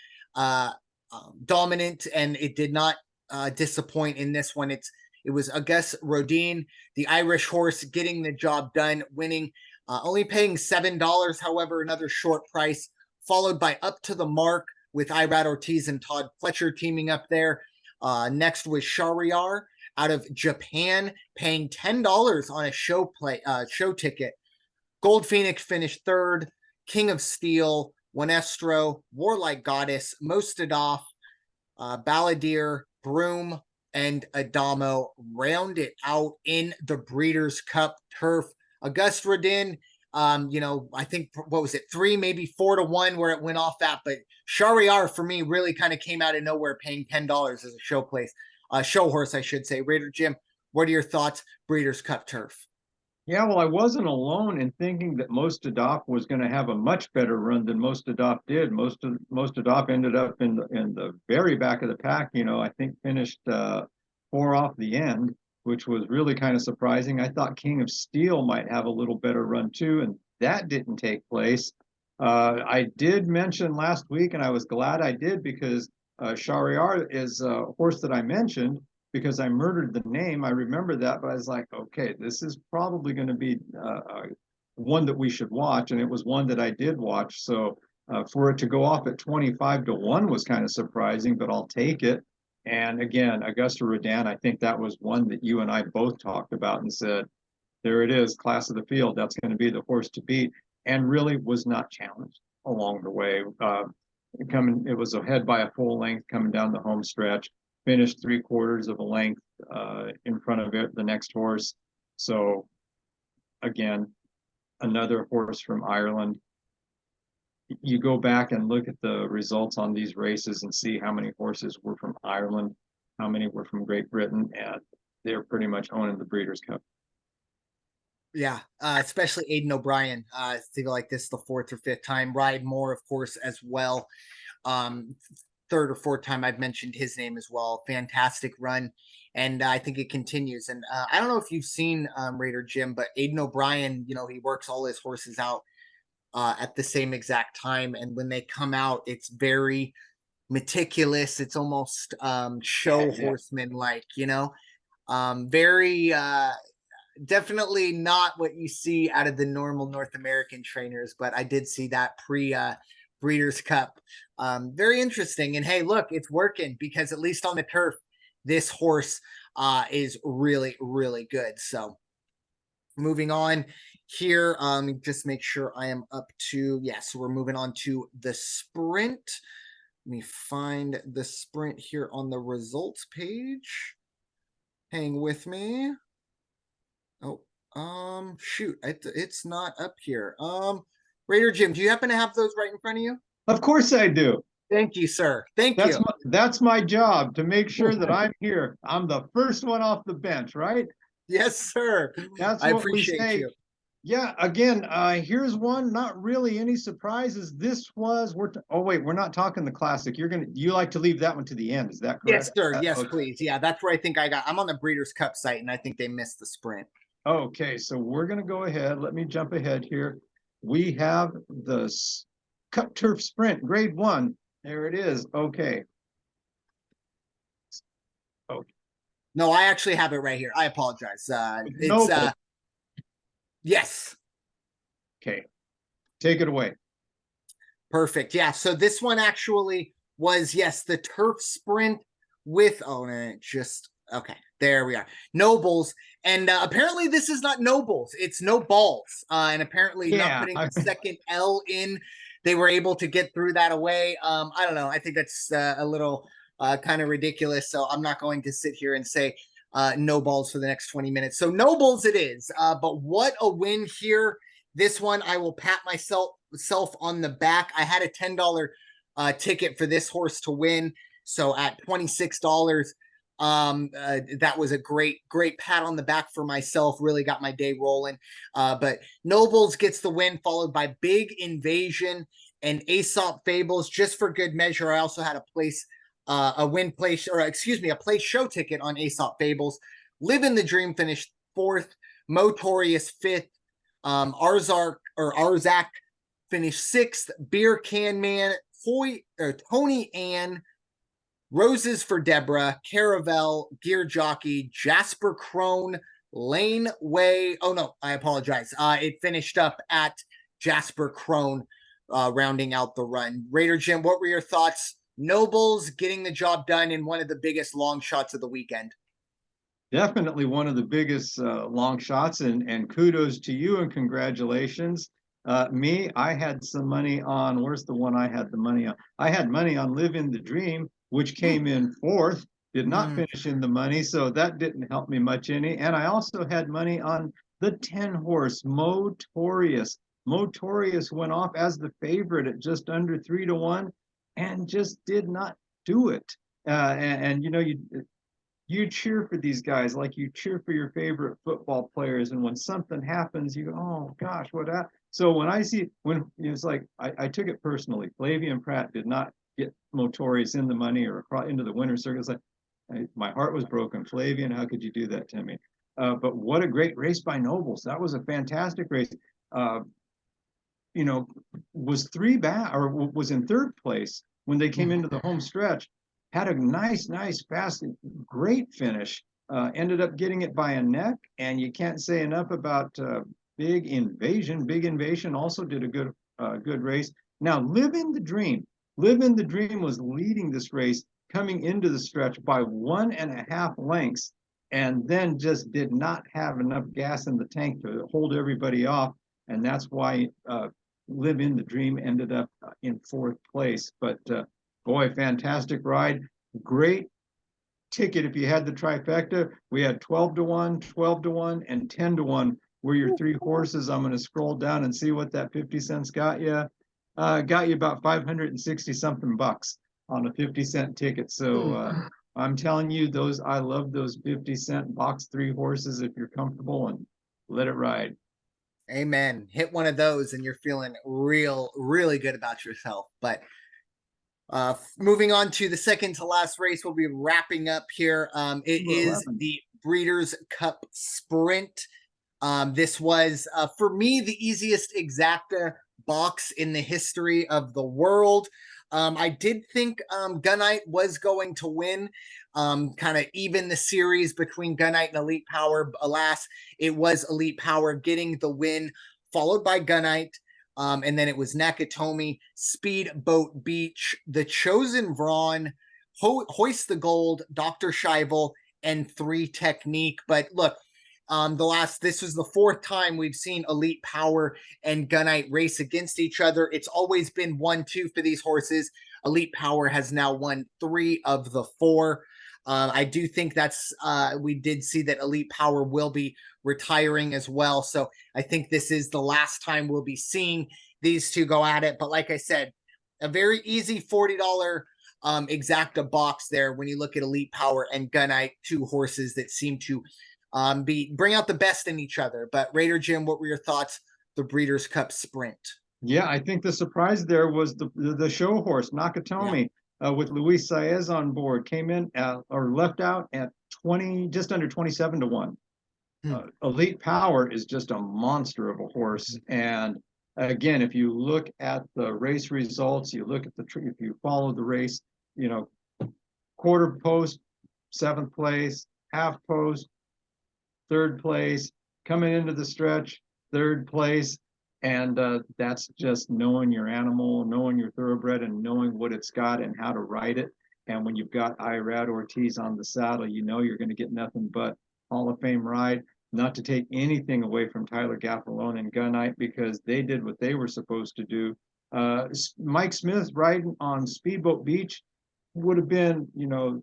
dominant, and it did not disappoint in this one. It was Auguste Rodin, the Irish horse, getting the job done, winning, only paying $7. However, another short price, followed by Up to the Mark with Irad Ortiz and Todd Fletcher teaming up there. Next was Shahryar out of Japan, paying $10 on a show ticket. Gold Phoenix finished third. King of Steel, Winestro, Warlike Goddess, Mostadov, Balladeer, Broom, and Adamo round it out in the Breeders' Cup Turf. Auguste Rodin, I think, what was it, 3, maybe 4-1 where it went off at, but Shahryar for me really kind of came out of nowhere, paying $10 as a show horse, I should say. Raider Jim, what are your thoughts, Breeders' Cup Turf? Yeah, well, I wasn't alone in thinking that Mostadov was going to have a much better run than Mostadov did. Mostadov ended up in the very back of the pack. I think finished 4 off the end, which was really kind of surprising. I thought King of Steel might have a little better run too, and that didn't take place. I did mention last week, and I was glad I did because Shahryar is a horse that I mentioned because I murdered the name. I remember that, but I was like, okay, this is probably going to be one that we should watch, and it was one that I did watch. So for it to go off at 25-1 was kind of surprising, but I'll take it. And again, Augusta Rodan, I think that was one that you and I both talked about and said, there it is, class of the field. That's going to be the horse to beat, and really was not challenged along the way. It was ahead by a full length coming down the home stretch, finished 3/4 of a length in front of it, the next horse. So again, another horse from Ireland. You go back and look at the results on these races and see how many horses were from Ireland, how many were from Great Britain, and they're pretty much owning the Breeders' Cup. Yeah, especially Aidan O'Brien. I feel like this is the 4th or 5th time. Ride Moore, of course, as well. 3rd or 4th time I've mentioned his name as well. Fantastic run, and I think it continues. And I don't know if you've seen Raider Jim, but Aidan O'Brien, he works all his horses out at the same exact time, and when they come out, it's very meticulous. It's almost show horseman like, very definitely not what you see out of the normal North American trainers, but I did see that pre Breeders' Cup. Very interesting. And hey, look, it's working because at least on the turf, this horse is really, really good. So moving on here, just make sure I am up to, so we're moving on to the sprint. Let me find the sprint here on the results page. Hang with me. Oh, shoot, it's not up here. Raider Jim, do you happen to have those right in front of you? Of course I do. Thank you, sir. Thank you. That's my job, to make sure that I'm here. I'm the first one off the bench, right? Yes, sir. That's I what we appreciate say. you. Yeah, again, here's one, not really any surprises. This was, oh wait, we're not talking the classic. You like to leave that one to the end, is that correct? Yes, sir. Yes, Okay. please. Yeah, that's where I think I'm on the Breeders' Cup site, and I think they missed the sprint. Okay, so we're going to go ahead. Let me jump ahead here. We have the Cup Turf Sprint, Grade 1. There it is. Okay. Okay. No, I actually have it right here. I apologize. No. Yes. Okay. Take it away. Perfect. Yeah. So this one actually was, yes, the turf sprint with, okay, there we are. Nobles. And apparently this is not Nobles. It's No Balls. And apparently not putting the second L in, they were able to get through that away. I don't know. I think that's a little kind of ridiculous. So I'm not going to sit here and say No Balls for the next 20 minutes. So Nobles it is. But what a win here. This one, I will pat myself on the back. I had a $10 ticket for this horse to win. So at $26, that was a great pat on the back for myself. Really got my day rolling. But Nobles gets the win, followed by Big Invasion and Aesop Fables. Just for good measure, I also had a place show ticket on Aesop Fables. Live in the Dream finished 4th. Motorious 5th. Arzak finished 6th. Beer Can Man, Tony Ann, Roses for Deborah, Caravel, Gear Jockey, Jasper Crone, Lane Way. Oh no, I apologize. It finished up at Jasper Crone, rounding out the run. Raider Jim, what were your thoughts? Nobles getting the job done in one of the biggest long shots of the weekend. Definitely one of the biggest long shots, and kudos to you and congratulations. I had some money on, where's the one I had the money on? I had money on Live in the Dream, which came in 4th, did not finish in the money, so that didn't help me much any. And I also had money on the 10 horse Motorious. Motorious went off as the favorite at just under 3-1 and just did not do it. And you cheer for these guys like you cheer for your favorite football players, and when something happens you go, oh gosh, what happened? So when it's like I took it personally. Flavian Pratt did not get Motorious in the money or into the winner's circle. It's like my heart was broken. Flavian, how could you do that to me? But what a great race by Nobles. That was a fantastic race. you know, was three back or was in third place when they came into the home stretch, had a nice, fast, great finish. Ended up getting it by a neck, and you can't say enough about Big Invasion. Big Invasion also did a good race. Now, Live in the Dream. Live in the Dream was leading this race coming into the stretch by 1.5 lengths, and then just did not have enough gas in the tank to hold everybody off, and that's why Live in the Dream ended up in fourth place. But boy, fantastic ride. Great ticket if you had the trifecta. We had 12-1, 12-1, and 10-1 were your three horses. I'm going to scroll down and see what that 50 cents got you. Got you about 560 something bucks on a 50-cent ticket. So I'm telling you, I love those 50-cent box three horses if you're comfortable, and let it ride. Amen. Hit one of those and you're feeling really good about yourself. But moving on to the second to last race, we'll be wrapping up here. It is the Breeders' Cup Sprint. This was, for me, the easiest exacta box in the history of the world. I did think Gunite was going to win, kind of even the series between Gunite and Elite Power. Alas, it was Elite Power getting the win, followed by Gunite. And then it was Nakatomi, Speedboat Beach, The Chosen Vron, Hoist the Gold, Dr. Scheibel, and 3 Technique. But look, this was the fourth time we've seen Elite Power and Gunite race against each other. It's always been 1-2 for these horses. Elite Power has now won 3 of the 4. I do think we did see that Elite Power will be retiring as well. So I think this is the last time we'll be seeing these two go at it. But like I said, a very easy $40 exacta box there when you look at Elite Power and Gunite, 2 horses that seem to bring out the best in each other. But Raider Jim, what were your thoughts? The Breeders' Cup Sprint. Yeah, I think the surprise there was the show horse Nakatomi, with Luis Saez on board, came in or left out at 20, just under 27-1. Elite Power is just a monster of a horse, and again, if you look at the race results, you look at if you follow the race, you know, quarter post, 7th place, half post, 3rd place, coming into the stretch, 3rd place. And that's just knowing your animal, knowing your thoroughbred, and knowing what it's got and how to ride it. And when you've got Irad Ortiz on the saddle, you know you're going to get nothing but Hall of Fame ride. Not to take anything away from Tyler Gaffalone and Gunite, because they did what they were supposed to do. Mike Smith riding on Speedboat Beach would have been, you know,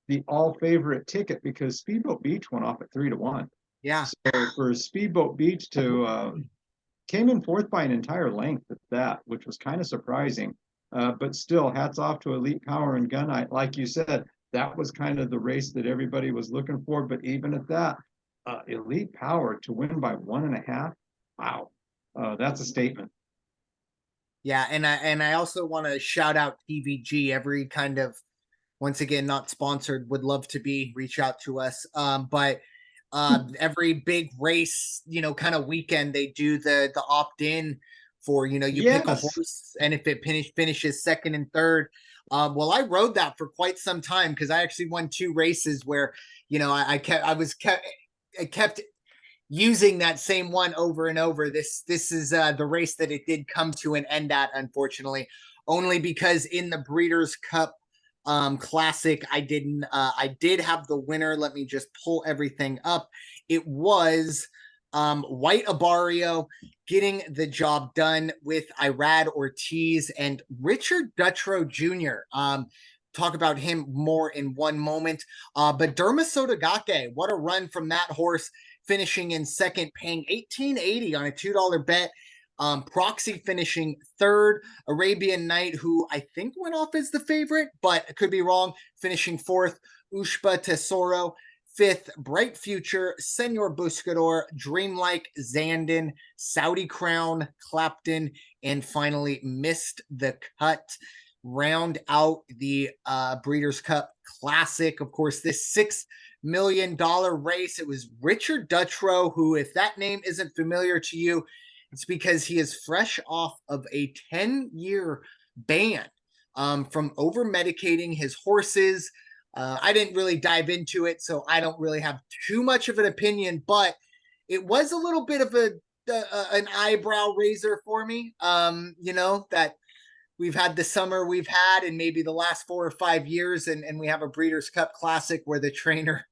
the all favorite ticket, because Speedboat Beach went off at 3-1. Yeah. So for Speedboat Beach to came in fourth by an entire length at that, which was kind of surprising. But still, hats off to Elite Power and Gunite. Like you said, that was kind of the race that everybody was looking for. But even at that, Elite Power to win by 1.5, wow, that's a statement. Yeah, and I also want to shout out TVG. Every kind of, once again, not sponsored, would love to be, reach out to us. But every big race, you know, kind of weekend, they do the opt-in for, you know, you pick a horse, and if it finishes second and third. Well, I rode that for quite some time, because I actually won 2 races where, you know, I kept using that same one over and over. This is the race that it did come to an end at, unfortunately, only because in the Breeders' Cup Classic, I did have the winner. Let me just pull everything up. It was White Abario getting the job done with Irad Ortiz and Richard Dutrow Jr. Talk about him more in one moment. But Derma Sotogake, what a run from that horse, finishing in second, paying $18.80 on a $2 bet. Proxy finishing third. Arabian Night, who I think went off as the favorite, but could be wrong, finishing fourth. Ushba Tesoro, fifth. Bright Future, Senor Buscador, Dreamlike, Zandon, Saudi Crown, Clapton, and finally Missed the Cut. Round out the Breeders' Cup Classic. Of course, this $6 million race. It was Richard Dutrow, who, if that name isn't familiar to you, It's because he is fresh off of a 10-year ban from over medicating his horses. I didn't really dive into it, so I don't really have too much of an opinion, but it was a little bit of an eyebrow raiser for me. That we've had the summer we've had, and maybe the last 4 or 5 years, and we have a Breeders' Cup Classic where the trainer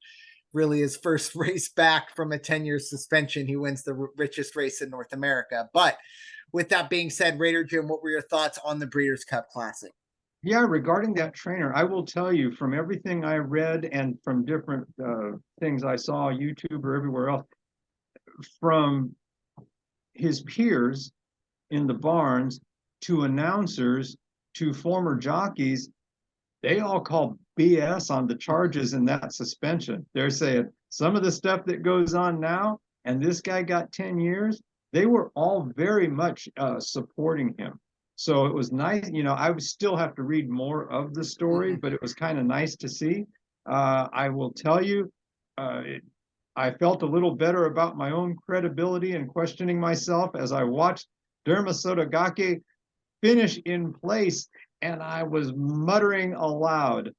really his first race back from a 10-year suspension. He wins the richest race in North America. But with that being said, Raider Jim, what were your thoughts on the Breeders' Cup Classic? Yeah, regarding that trainer, I will tell you from everything I read and from different things I saw, YouTube or everywhere else, from his peers in the barns to announcers to former jockeys, they all call BS on the charges in that suspension. They're saying some of the stuff that goes on now, and this guy got 10 years, they were all very much supporting him. So it was nice. I would still have to read more of the story, but it was kind of nice to see. I will tell you, I felt a little better about my own credibility and questioning myself as I watched Derma Sotogake finish in place, and I was muttering aloud,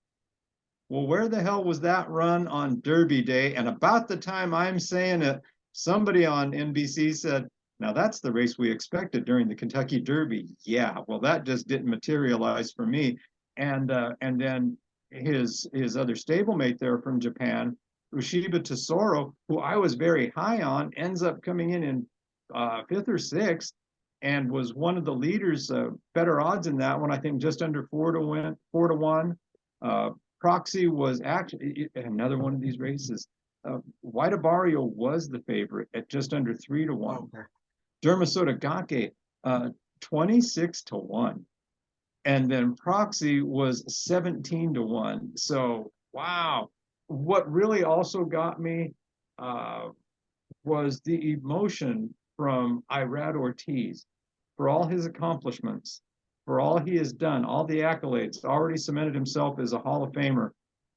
well, where the hell was that run on Derby Day? And about the time I'm saying it, somebody on NBC said, now that's the race we expected during the Kentucky Derby. Yeah, well, that just didn't materialize for me. And then his other stablemate there from Japan, Ushiba Tesoro, who I was very high on, ends up coming in fifth or sixth, and was one of the leaders. Better odds in that one, I think, just under 4-1. Proxy was actually another one of these races. White Barrio was the favorite at just under 3-1. Okay. Derma Sotogake, 26-1. And then Proxy was 17-1. So, wow. What really also got me was the emotion from Irad Ortiz for all his accomplishments, for all he has done, all the accolades, already cemented himself as a Hall of Famer,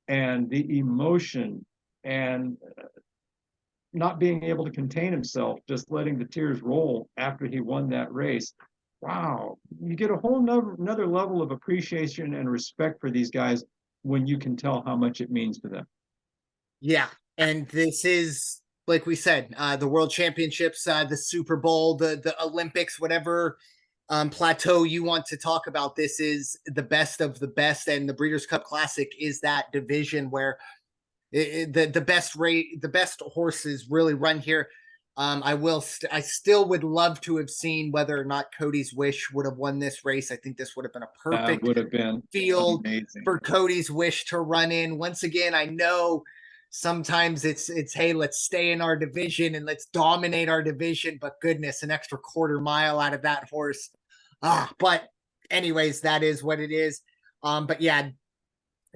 and the emotion and not being able to contain himself, just letting the tears roll after he won that race. Wow, you get a whole another level of appreciation and respect for these guys when you can tell how much it means to them. Yeah, and this is, like we said, the World Championships, the Super Bowl, the Olympics, whatever plateau you want to talk about. This is the best of the best, and the Breeders' Cup Classic is that division where the best horses really run here. I still would love to have seen whether or not Cody's Wish would have won this race. I think this would have been a perfect would have been field amazing for Cody's Wish to run in. Once again, I know sometimes it's hey, let's stay in our division and let's dominate our division, but goodness, an extra quarter mile out of that horse. But anyways, that is what it is. But yeah,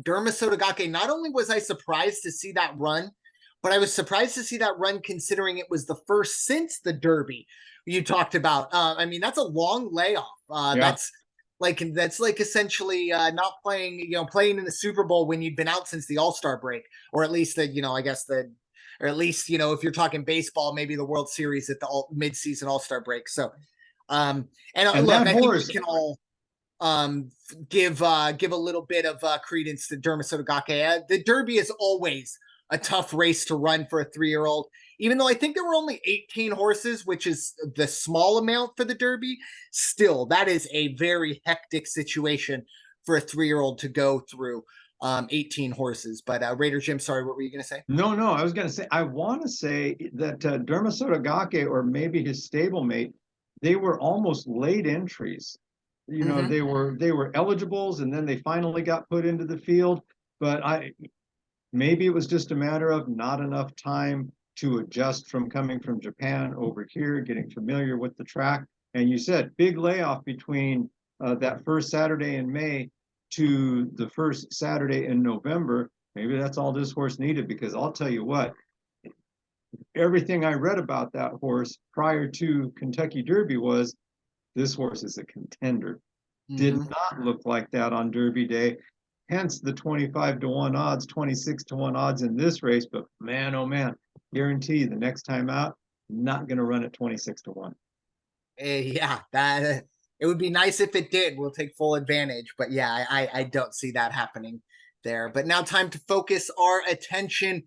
Derma Sotogake, not only was I surprised to see that run, but I was surprised to see that run considering it was the first since the Derby you talked about. I mean, that's a long layoff. Yeah. That's like essentially not playing, playing in the Super Bowl when you'd been out since the All-Star break, or at least or at least, if you're talking baseball, maybe the World Series at the mid-season All-Star break. So, and look, I think we can all give a little bit of credence to Derma Sotogake. The Derby is always a tough race to run for a 3-year-old, even though I think there were only 18 horses, which is the small amount for the Derby. Still, that is a very hectic situation for a 3-year-old to go through 18 horses. But Raider Jim, sorry, what were you going to say? No, I was going to say, I want to say that Derma Sotogake, or maybe his stablemate, they were almost late entries. They were eligibles, and then they finally got put into the field. But maybe it was just a matter of not enough time to adjust from coming from Japan over here, getting familiar with the track. And you said big layoff between that first Saturday in May to the first Saturday in November. Maybe that's all this horse needed, because I'll tell you what, everything I read about that horse prior to Kentucky Derby was, this horse is a contender. Did not look like that on Derby Day. Hence the 25-1 odds, 26-1 odds in this race. But man, oh man, guarantee the next time out, not going to run at 26-1. Yeah, that it would be nice if it did. We'll take full advantage, but yeah, I don't see that happening there. But now, time to focus our attention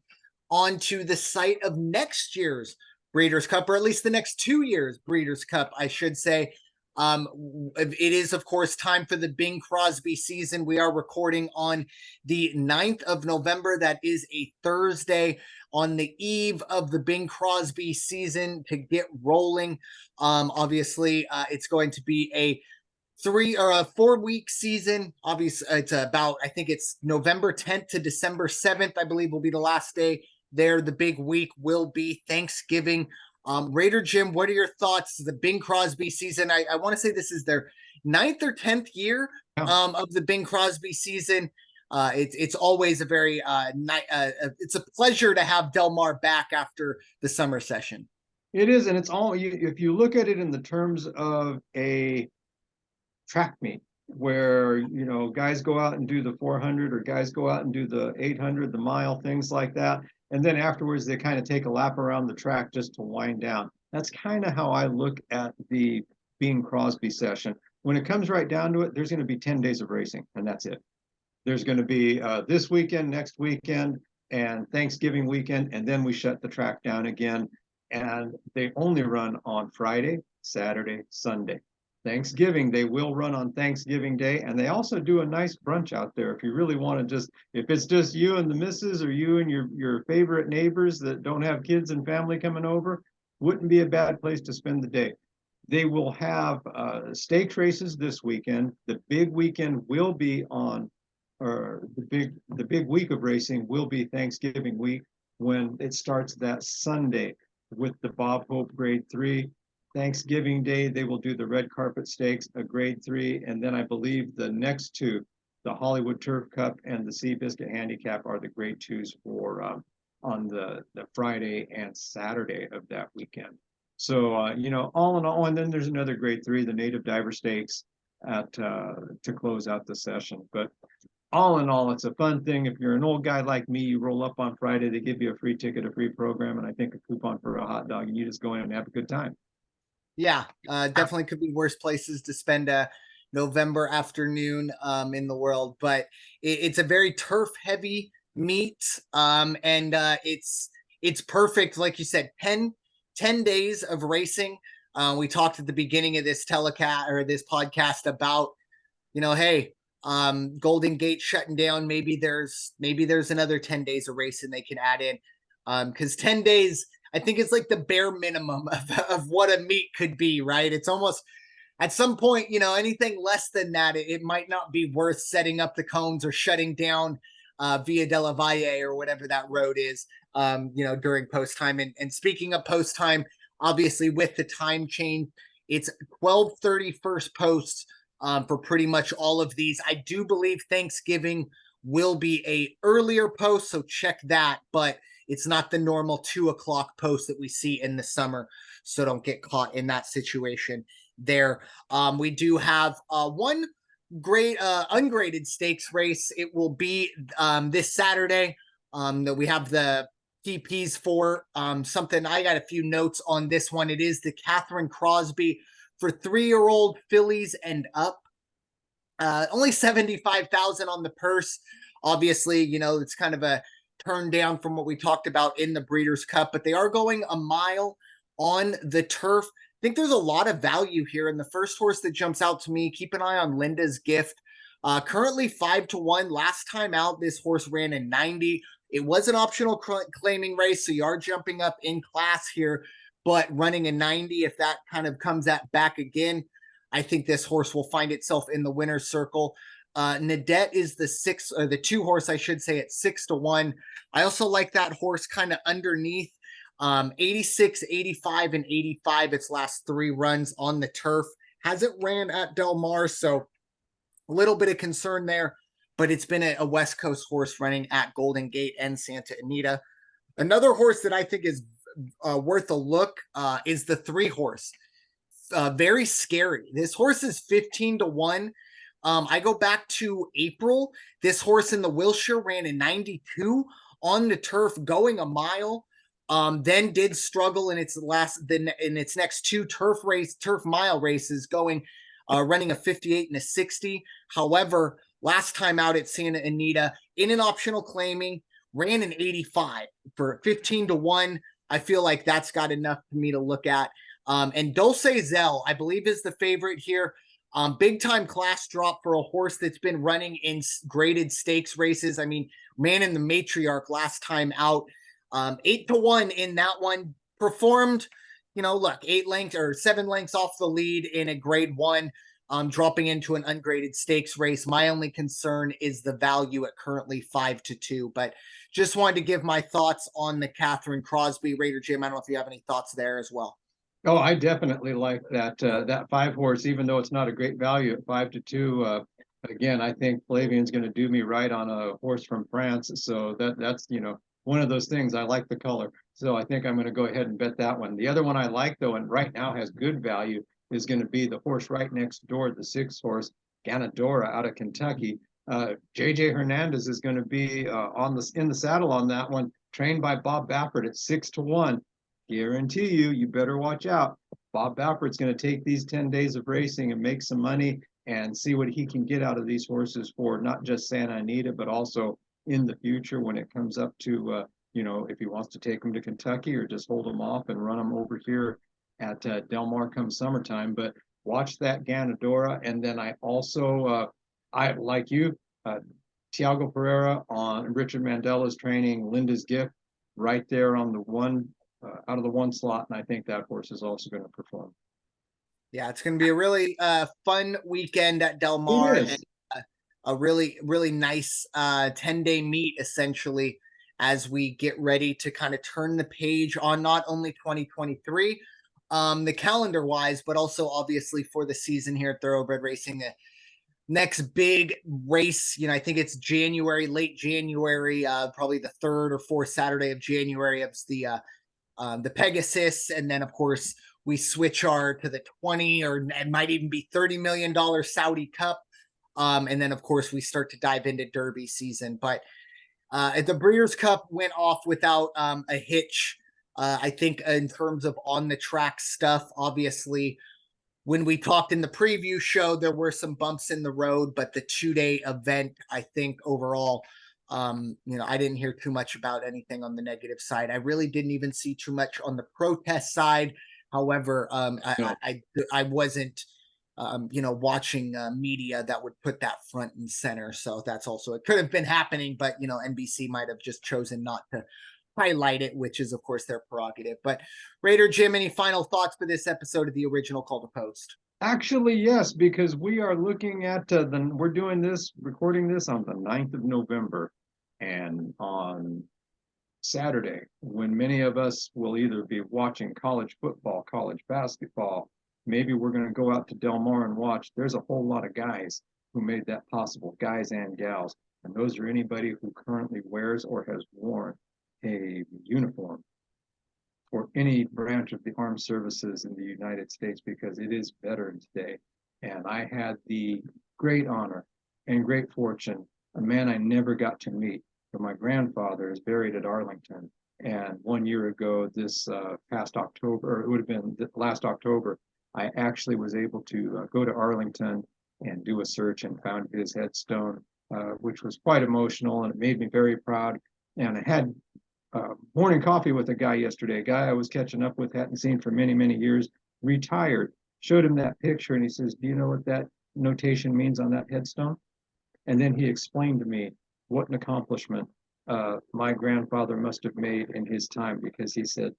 onto the site of next year's Breeders' Cup, or at least the next 2 years Breeders' Cup, I should say. It is, of course, time for the Bing Crosby season. We are recording on the 9th of November. That is a Thursday, on the eve of the Bing Crosby season to get rolling. Obviously, it's going to be a 4-week season. Obviously, it's about, I think it's November 10th to December 7th, I believe, will be the last day there. The big week will be Thanksgiving. Raider Jim, what are your thoughts? The Bing Crosby season, I want to say this is their 9th or 10th year of the Bing Crosby season. It's always a very it's a pleasure to have Del Mar back after the summer session. It is, and it's all if you look at it in the terms of a track meet where guys go out and do the 400 or guys go out and do the 800, the mile, things like that, and then afterwards they kind of take a lap around the track just to wind down. That's kind of how I look at the Bing Crosby session. When it comes right down to it, there's going to be 10 days of racing, and that's it. There's going to be this weekend, next weekend, and Thanksgiving weekend, and then we shut the track down again. And they only run on Friday, Saturday, Sunday. Thanksgiving, they will run on Thanksgiving Day, and they also do a nice brunch out there. If you really want to if it's just you and the missus, or you and your favorite neighbors that don't have kids and family coming over, wouldn't be a bad place to spend the day. They will have stakes races this weekend. The big weekend will be on, or the big week of racing will be Thanksgiving week, when it starts that Sunday with the Bob Hope Grade 3. Thanksgiving Day, they will do the red carpet stakes, a Grade 3, and then I believe the next two, the Hollywood Turf Cup and the Seabiscuit Handicap, are the Grade 2s for on the Friday and Saturday of that weekend. So all in all, and then there's another Grade 3, the Native Diver Stakes, at to close out the session. But all in all, it's a fun thing. If you're an old guy like me, you roll up on Friday, they give you a free ticket, a free program, and I think a coupon for a hot dog, and you just go in and have a good time. Yeah, definitely could be worse places to spend a November afternoon in the world, but it's a very turf heavy meet, and it's perfect. Like you said, 10 days of racing. We talked at the beginning of this telecast or this podcast about, hey, Golden Gate shutting down. Maybe there's another 10 days of racing they can add in, because 10 days, I think, it's like the bare minimum of what a meet could be, right? It's almost, at some point, anything less than that, it might not be worth setting up the cones or shutting down Via della Valle or whatever that road is, during post time. And speaking of post time, obviously with the time change, it's 12:30 first posts for pretty much all of these. I do believe Thanksgiving will be a earlier post, so check that, but it's not the normal 2:00 post that we see in the summer, so don't get caught in that situation there. We do have one great ungraded stakes race. It will be this Saturday that we have the TPs for. Something, I got a few notes on this one. It is the Catherine Crosby for 3-year-old fillies and up. Only 75,000 on the purse. Obviously, it's kind of a turn down from what we talked about in the Breeders' Cup, but they are going a mile on the turf. I think there's a lot of value here. And the first horse that jumps out to me, keep an eye on Linda's Gift. Currently 5-1. Last time out, this horse ran in 90. It was an optional claiming race, so you are jumping up in class here, but running a 90, if that kind of comes back again, I think this horse will find itself in the winner's circle. Nadette is the 2 horse, I should say, at 6-1. I also like that horse kind of underneath 86, 85, and 85 its last 3 runs on the turf. Hasn't ran at Del Mar, so a little bit of concern there, but it's been a West Coast horse running at Golden Gate and Santa Anita. Another horse that I think is worth a look is the 3 horse. Very scary. This horse is 15-1. I go back to April. This horse in the Wilshire ran in 92 on the turf, going a mile. Then did struggle in its next two turf mile races, running a 58 and a 60. However, last time out at Santa Anita in an optional claiming, ran an 85 for 15-1. I feel like that's got enough for me to look at. And Dulce Zell, I believe, is the favorite here. Big time class drop for a horse that's been running in graded stakes races. I mean, ran in the matriarch last time out. 8-1 in that one. Performed, look, 7 lengths off the lead in a grade 1, dropping into an ungraded stakes race. My only concern is the value at currently 5-2. But just wanted to give my thoughts on the Catherine Crosby Raider. Jim, I don't know if you have any thoughts there as well. Oh, I definitely like that 5 horse, even though it's not a great value at 5-2. Again, I think Flavian's going to do me right on a horse from France. So that's one of those things. I like the color, so I think I'm going to go ahead and bet that one. The other one I like, though, and right now has good value, is going to be the horse right next door, the 6 horse Ganadora out of Kentucky. JJ Hernandez is going to be in the saddle on that one, trained by Bob Baffert at 6-1. Guarantee you better watch out. Bob Baffert's going to take these 10 days of racing and make some money and see what he can get out of these horses for not just Santa Anita, but also in the future when it comes up to, if he wants to take them to Kentucky or just hold them off and run them over here at Del Mar come summertime. But watch that Ganadora. And then I also, like you, Tiago Pereira on Richard Mandela's training, Linda's Gift, right there on the one, out of the 1 slot, and I think that horse is also going to perform. Yeah, it's going to be a really fun weekend at Del Mar, and a really, really nice 10-day meet, essentially, as we get ready to kind of turn the page on not only 2023, the calendar-wise, but also obviously for the season here at Thoroughbred Racing. The next big race, I think it's January, late January, probably the 3rd or 4th Saturday of January. It's the Pegasus, and then of course we switch to the 20 or it might even be $30 million Saudi Cup, and then of course we start to dive into Derby season. But the Breeders' Cup went off without a hitch. I think in terms of on the track stuff, obviously when we talked in the preview show, there were some bumps in the road, but the 2-day event, I think overall, I didn't hear too much about anything on the negative side. I really didn't even see too much on the protest side. However, I wasn't, watching media that would put that front and center. So that's also, it could have been happening, but, NBC might have just chosen not to highlight it, which is, of course, their prerogative. But Raider Jim, any final thoughts for this episode of the original Call to Post? Actually, yes, because we are looking at we're recording this on the 9th of November, and on Saturday, when many of us will either be watching college football, college basketball, maybe we're going to go out to Del Mar and watch. There's a whole lot of guys who made that possible, guys and gals, and those are anybody who currently wears or has worn a uniform for any branch of the armed services in the United States, because it is Veterans Day. And I had the great honor and great fortune, a man I never got to meet, but my grandfather is buried at Arlington. And 1 year ago, this past October, or it would have been last October, I actually was able to go to Arlington and do a search and found his headstone, which was quite emotional, and it made me very proud. And I had morning coffee with a guy yesterday, a guy I was catching up with, hadn't seen for many, many years, retired. Showed him that picture, and he says, "Do you know what that notation means on that headstone?" And then he explained to me what an accomplishment my grandfather must have made in his time, because he said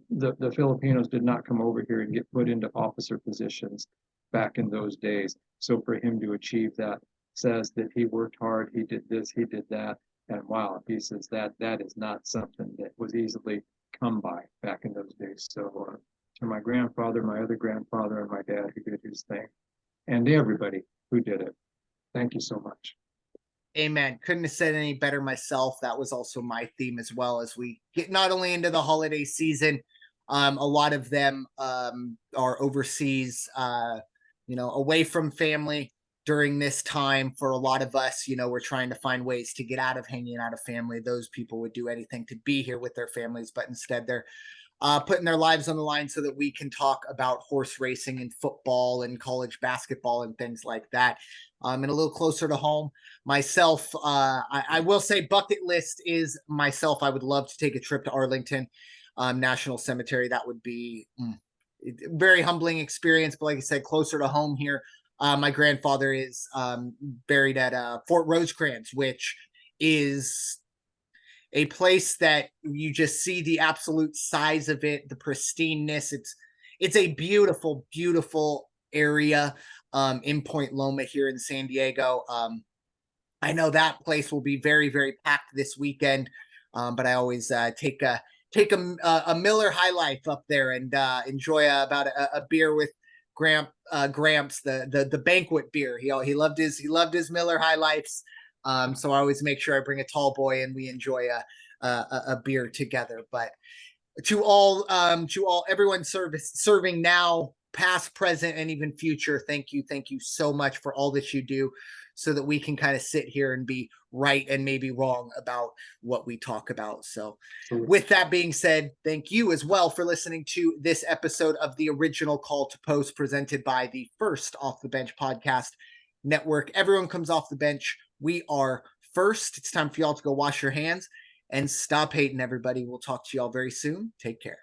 the Filipinos did not come over here and get put into officer positions back in those days. So for him to achieve that says that he worked hard, he did this, he did that. And wow, he says that is not something that was easily come by back in those days. So to my grandfather, my other grandfather, and my dad who did his thing, and everybody who did it, thank you so much. Amen. Couldn't have said any better myself. That was also my theme as well, as we get not only into the holiday season, a lot of them are overseas, away from family. during this time for a lot of us, we're trying to find ways to get out of hanging out of family. Those people would do anything to be here with their families, but instead they're putting their lives on the line so that we can talk about horse racing and football and college basketball and things like that. And a little closer to home, myself, I will say bucket list is myself. I would love to take a trip to Arlington National Cemetery. That would be very humbling experience, but like I said, closer to home here. My grandfather is buried at Fort Rosecrans, which is a place that you just see the absolute size of it, the pristineness. It's a beautiful, beautiful area in Point Loma here in San Diego. I know that place will be very, very packed this weekend, but I always take a Miller High Life up there and enjoy about a beer with Gramps, the banquet beer. He loved his Miller High Lifes. So I always make sure I bring a tall boy and we enjoy a beer together. But to all everyone serving now, past, present, and even future, thank you so much for all that you do, so that we can kind of sit here and be right and maybe wrong about what we talk about. So with that being said, thank you as well for listening to this episode of the original Call to Post, presented by the First Off the Bench podcast network. Everyone comes off the bench. We are first. It's time for y'all to go wash your hands and stop hating, everybody. We'll talk to y'all very soon. Take care.